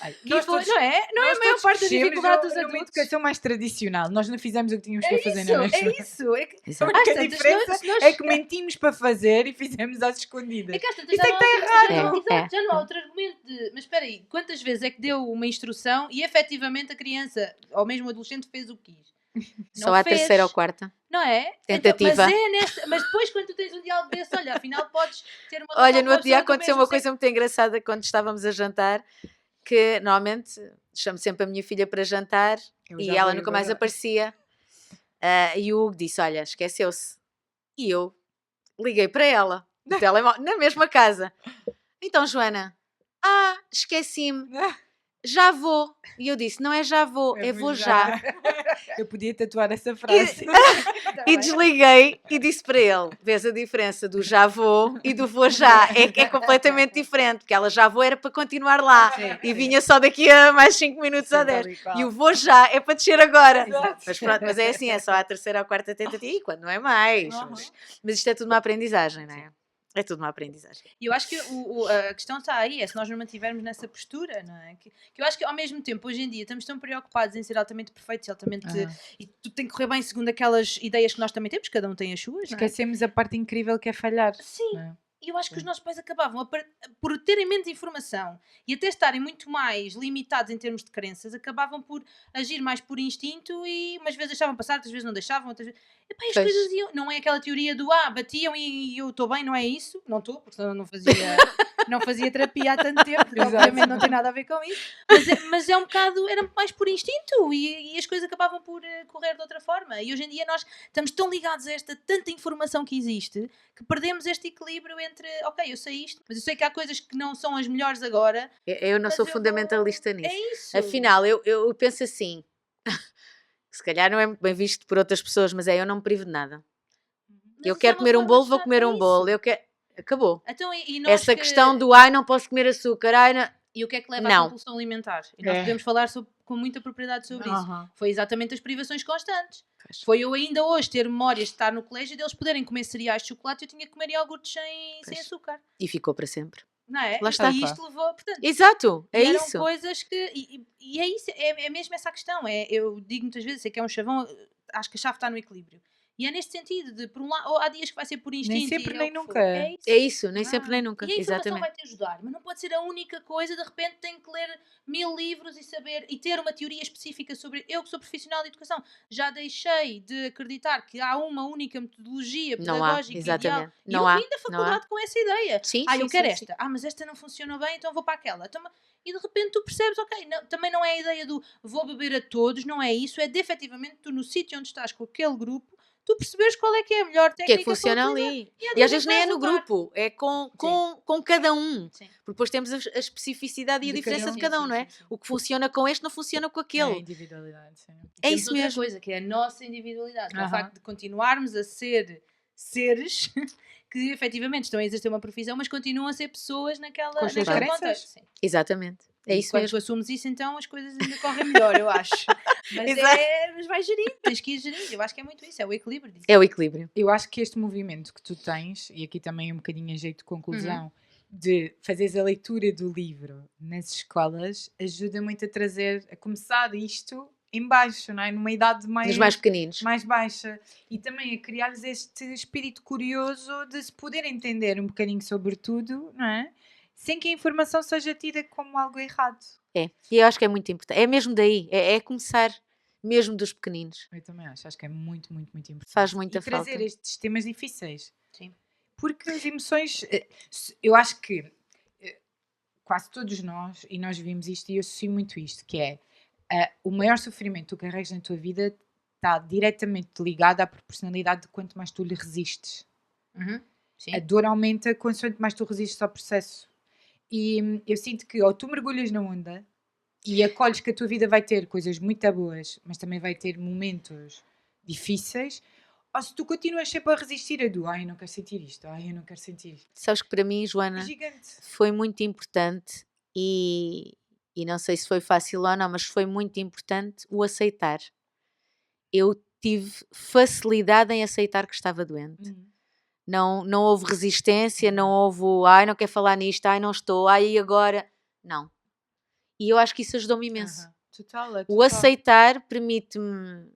Ai, E nós foi- todos- não é? Não é a nós maior todos parte da crescemos dificuldade dos numa adultos? educação mais tradicional. Nós não fizemos o que tínhamos que fazer, Isso, não é mesmo? é isso. É que, Exato. A única às tantas, diferença se nós- é que mentimos para fazer e fizemos às escondidas. É que às tantas Isso já é não que há está outro- errado. exato, já não há outro argumento de... Mas espera aí, quantas vezes é que deu uma instrução e efetivamente a criança, ou mesmo o adolescente, fez o que quis? Só Não à fez. terceira ou quarta. Não é? Tentativa. Então, mas depois quando tu tens um diálogo desse, olha, afinal podes ter uma Olha, relação no com a outro dia pessoa do aconteceu mesmo uma coisa sexo. muito engraçada quando estávamos a jantar, que normalmente chamo sempre a minha filha para jantar Eu e já ela vi nunca mais agora. aparecia. E o Hugo disse, olha, esqueceu-se. E eu liguei para ela, no telemóvel, na mesma casa. Então, Joana, esqueci-me, já vou. E eu disse, não é já vou, é vou já. Eu podia tatuar essa frase. E desliguei e disse para ele: vês a diferença do já vou e do vou já? É completamente diferente, porque ela já vou era para continuar lá e vinha só daqui a mais 5 minutos ou 10. E o vou já é para descer agora. Exato. Mas pronto, mas é assim, é só a terceira ou quarta tentativa e quando não é mais. Mas isto é tudo uma aprendizagem, não é? É tudo uma aprendizagem. E eu acho que a questão está aí, é se nós não mantivermos nessa postura, não é? Que eu acho que ao mesmo tempo, hoje em dia, estamos tão preocupados em ser altamente perfeitos, altamente. E tudo tem que correr bem segundo aquelas ideias que nós também temos, cada um tem as suas. Não é? Esquecemos a parte incrível que é falhar. Sim. não é? E eu acho que os nossos pais acabavam, por terem menos informação e até estarem muito mais limitados em termos de crenças, acabavam por agir mais por instinto e umas vezes deixavam passar, outras vezes não deixavam, outras vezes... Epá, as Pois. coisas iam... Não é aquela teoria do batiam e eu estou bem, não é isso? Não estou, porque senão não fazia terapia há tanto tempo, porque Exato. obviamente não tem nada a ver com isso. Mas é um bocado, era mais por instinto e as coisas acabavam por correr de outra forma. E hoje em dia nós estamos tão ligados a esta tanta informação que existe que perdemos este equilíbrio entre, ok, eu sei isto, mas eu sei que há coisas que não são as melhores agora. Eu não mas sou eu fundamentalista vou... nisso. É isso. Afinal, eu penso assim, se calhar não é muito bem visto por outras pessoas, mas eu não me privo de nada. Mas Eu isso é quero uma comer um forma bolo, de vou estar- comer é um bolo. isso. Eu quero... Acabou. Então, e nós Essa que- questão do não posso comer açúcar, E o que é que leva à Não. compulsão alimentar? E nós É. podemos falar com muita propriedade sobre isso. Aham. Foi exatamente as privações constantes. Pois. Foi eu ainda hoje ter memórias de estar no colégio e deles poderem comer cereais de chocolate e eu tinha que comer iogurtes sem Pois. açúcar. e ficou para sempre. Não é? Lá está. E isto levou, portanto, Exato, é e eram isso. coisas que... E é isso, é mesmo essa a questão. Eu digo muitas vezes, sei que é um chavão, acho que a chave está no equilíbrio. E é neste sentido, de por um lado, ou há dias que vai ser por instinto. sempre, e é nem o que nunca. for. É isso. É isso, nem sempre nem nunca. E a informação Exatamente. vai-te ajudar, mas não pode ser a única coisa, de repente tenho que ler 1000 livros e saber, e ter uma teoria específica sobre... Eu que sou profissional de educação, já deixei de acreditar que há uma única metodologia Não há, pedagógica ideal. exatamente. E Não eu há, vim da não há. faculdade com essa ideia. Sim, Eu quero sim, esta. Mas esta não funciona bem, então vou para aquela. Então, e de repente tu percebes, ok, também não é a ideia do vou beber a todos, não é isso, é de efetivamente tu no sítio onde estás com aquele grupo, tu perceberes qual é que é a melhor O que é técnica que funciona para utilizar. ali? E, E às vezes nem é no vai resultar. grupo, é com cada um. Sim. Porque depois temos a especificidade e a De diferença cada um. de cada um, Sim, não é? sim, sim. O que funciona com este não funciona com É a aquele. individualidade, sim. É Temos isso outra mesmo. coisa, que é a nossa individualidade. Que é o Aham. facto de continuarmos a ser seres que efetivamente estão a exercer uma profissão, mas continuam a ser pessoas Com as suas naquele crenças. contexto. Sim. Exatamente. É E isso quando mesmo. tu assumes isso, então as coisas ainda correm melhor, eu acho. Mas, Exato. mas vai gerindo, tens que ir gerindo. Eu acho que é muito isso, é o equilíbrio disso. É o equilíbrio. Eu acho que este movimento que tu tens, e aqui também um bocadinho em jeito de conclusão, de fazeres a leitura do livro nas escolas ajuda muito a começar isto em baixo, não é? Numa idade Nos mais pequeninos. mais baixa, e também a criar-lhes este espírito curioso de se poder entender um bocadinho sobre tudo, não é? Sem que a informação seja tida como algo errado. É, e eu acho que é muito importante. É mesmo daí, é começar mesmo dos pequeninos. Eu também acho que é muito, muito, muito importante. Faz muita e trazer falta. estes temas difíceis. Sim. Porque as emoções, eu acho que quase todos nós, e nós vimos isto e eu associo muito isto, que é o maior sofrimento que tu carregas na tua vida está diretamente ligado à proporcionalidade de quanto mais tu lhe resistes. Sim. A dor aumenta quanto mais tu resistes ao processo. E eu sinto que ou tu mergulhas na onda e acolhes que a tua vida vai ter coisas muito boas, mas também vai ter momentos difíceis, ou se tu continuas sempre a resistir a do, eu não quero sentir isto, eu não quero sentir isto. Sabes que para mim, É Joana, gigante. foi muito importante e não sei se foi fácil ou não, mas foi muito importante o aceitar. Eu tive facilidade em aceitar que estava doente. Não houve resistência, não houve, não quero falar nisto, não estou, e agora? Não. E eu acho que isso ajudou-me imenso. Total. O aceitar permite-me,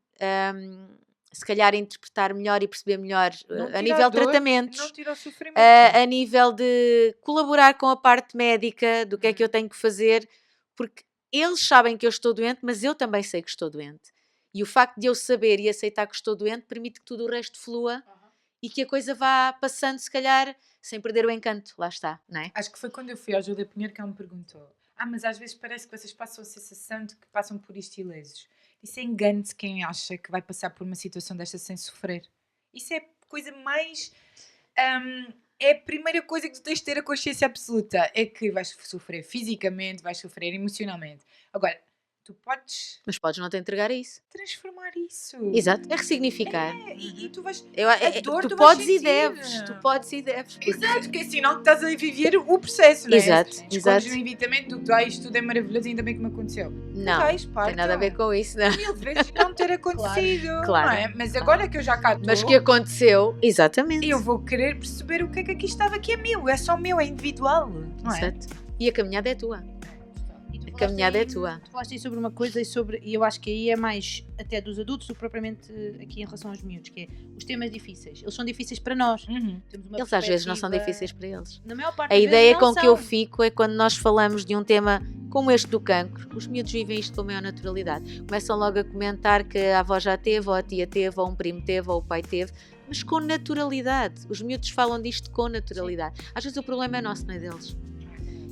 se calhar, interpretar melhor e perceber melhor a nível de tratamentos, não tira o sofrimento. a nível de colaborar com a parte médica, do que é que eu tenho que fazer, porque eles sabem que eu estou doente, mas eu também sei que estou doente. E o facto de eu saber e aceitar que estou doente permite que tudo o resto flua e que a coisa vá passando, se calhar, sem perder o encanto. Lá está, não é? Acho que foi quando eu fui ao Júlia Pinheiro que ela me perguntou: mas às vezes parece que vocês passam a sensação de que passam por isto ilesos. Isso é engano-se quem acha que vai passar por uma situação desta sem sofrer. Isso é a coisa mais... é a primeira coisa que tu tens de ter a consciência absoluta. É que vais sofrer fisicamente, vais sofrer emocionalmente. Agora, tu podes... Mas podes não te entregar a isso. transformar isso. Exato, é ressignificar. E tu vais... tu podes e deves. Tu podes e deves. Exato, porque é sinal que estás a viver o processo, não é? Exato, Escondes exato. um evitamento do que isto tudo é maravilhoso, ainda bem que me aconteceu. Não, tem nada a ver com isso, não. 1000 vezes não ter acontecido, Claro. não é? Mas agora que eu já cá estou, Mas que aconteceu, exatamente. eu vou querer perceber o que é que aqui estava, que é meu, é só meu, é individual, não é? Exato. E a caminhada é tua. E tu A caminhada falaste é tua. Tu falaste aí sobre uma coisa e eu acho que aí é mais até dos adultos do que propriamente aqui em relação aos miúdos, que é os temas difíceis. Eles são difíceis para nós. Temos uma Eles às vezes não são perspectiva- difíceis para eles. Na maior parte A das ideia vezes não com que eu são. fico é quando nós falamos de um tema como este do cancro, os miúdos vivem isto com a maior naturalidade. Começam logo a comentar que a avó já teve, ou a tia teve, ou um primo teve, ou o pai teve, mas com naturalidade. Os miúdos falam disto com naturalidade. Às vezes o problema é nosso, não é deles.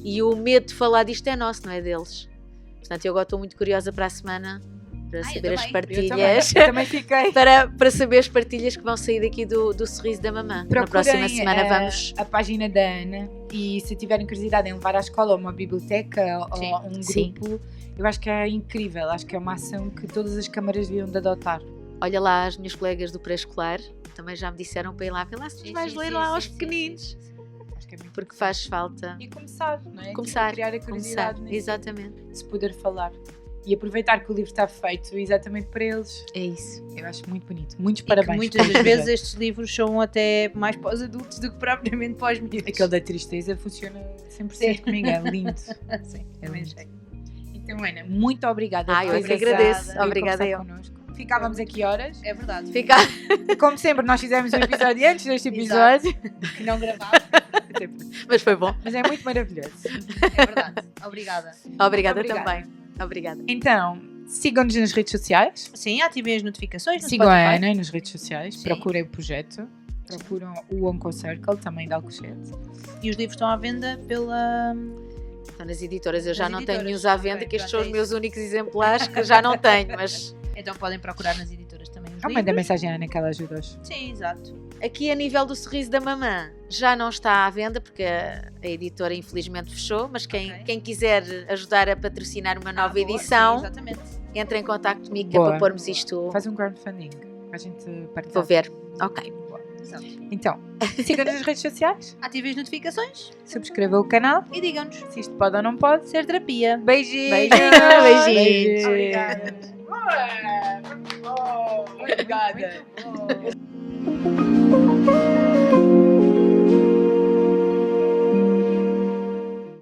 E o medo de falar disto é nosso, não é deles. Portanto, eu agora estou muito curiosa para a semana para saber as também. partilhas. Eu também fiquei. Para saber as partilhas que vão sair daqui do Sorriso da Mamã. Na próxima semana vamos. a página da Ana, e se tiverem curiosidade em levar à escola ou uma biblioteca Sim. ou um Sim. grupo, eu acho que é incrível, acho que é uma ação que todas as câmaras deviam de adotar. Olha lá, as minhas colegas do pré-escolar também já me disseram para ir lá. Vê lá se Sim, vais sim, ler sim, lá sim, aos sim, pequeninos. sim, sim. Acho que é muito Porque interessante. faz falta. E começar, não é? Começar. Criar a curiosidade Começar. nesse- Exatamente. de se poder falar. E aproveitar que o livro está feito exatamente para eles. É isso. Eu acho muito bonito. Muitos E que parabéns. muitas pelo das vezes projeto. estes livros são até mais para os adultos do que propriamente para os miúdos. Aquele da tristeza funciona 100% comigo, é lindo. Sim, É também lindo. achei. Então, Ana, muito obrigada Eu é que teres agradeço. aceitado vir Obrigada conversar eu. connosco. Ficávamos aqui horas. É verdade. Fica... Como sempre, nós fizemos um episódio antes deste episódio. Que não gravava. Mas foi bom. Mas é muito maravilhoso. É verdade. Obrigada. Obrigada Obrigada. também. Obrigada. Então, sigam-nos nas redes sociais. Sim, ativem as notificações no Sigam a Spotify. Ana nas redes sociais. Sim. Procurem o projeto. Procuram o OncoCircle, também de Alcochete. E os livros estão à venda pela... Estão nas editoras. Eu já Nas não editoras. tenho nenhum à venda, Ok, que estes pronto, são os é meus únicos exemplares que já não tenho, mas... Então podem procurar nas editoras também os Manda livros. mensagem à Ana que ela ajuda-os. Sim, exato. Aqui a nível do Sorriso da Mamã já não está à venda porque a editora infelizmente fechou, mas Ok. quem quiser ajudar a patrocinar uma nova Boa, edição, sim, exatamente. entre em contacto comigo que é Boa. para pormos isto. Faz um crowdfunding. Para a gente partilhar. Vou ver. Ok. Exato. Então, sigam-nos nas redes sociais. Ativem as notificações Subscrevam o canal. e digam-nos Se isto pode ou não pode. ser terapia. Beijinhos! Beijinhos. Obrigada! Obrigada! Muito bom.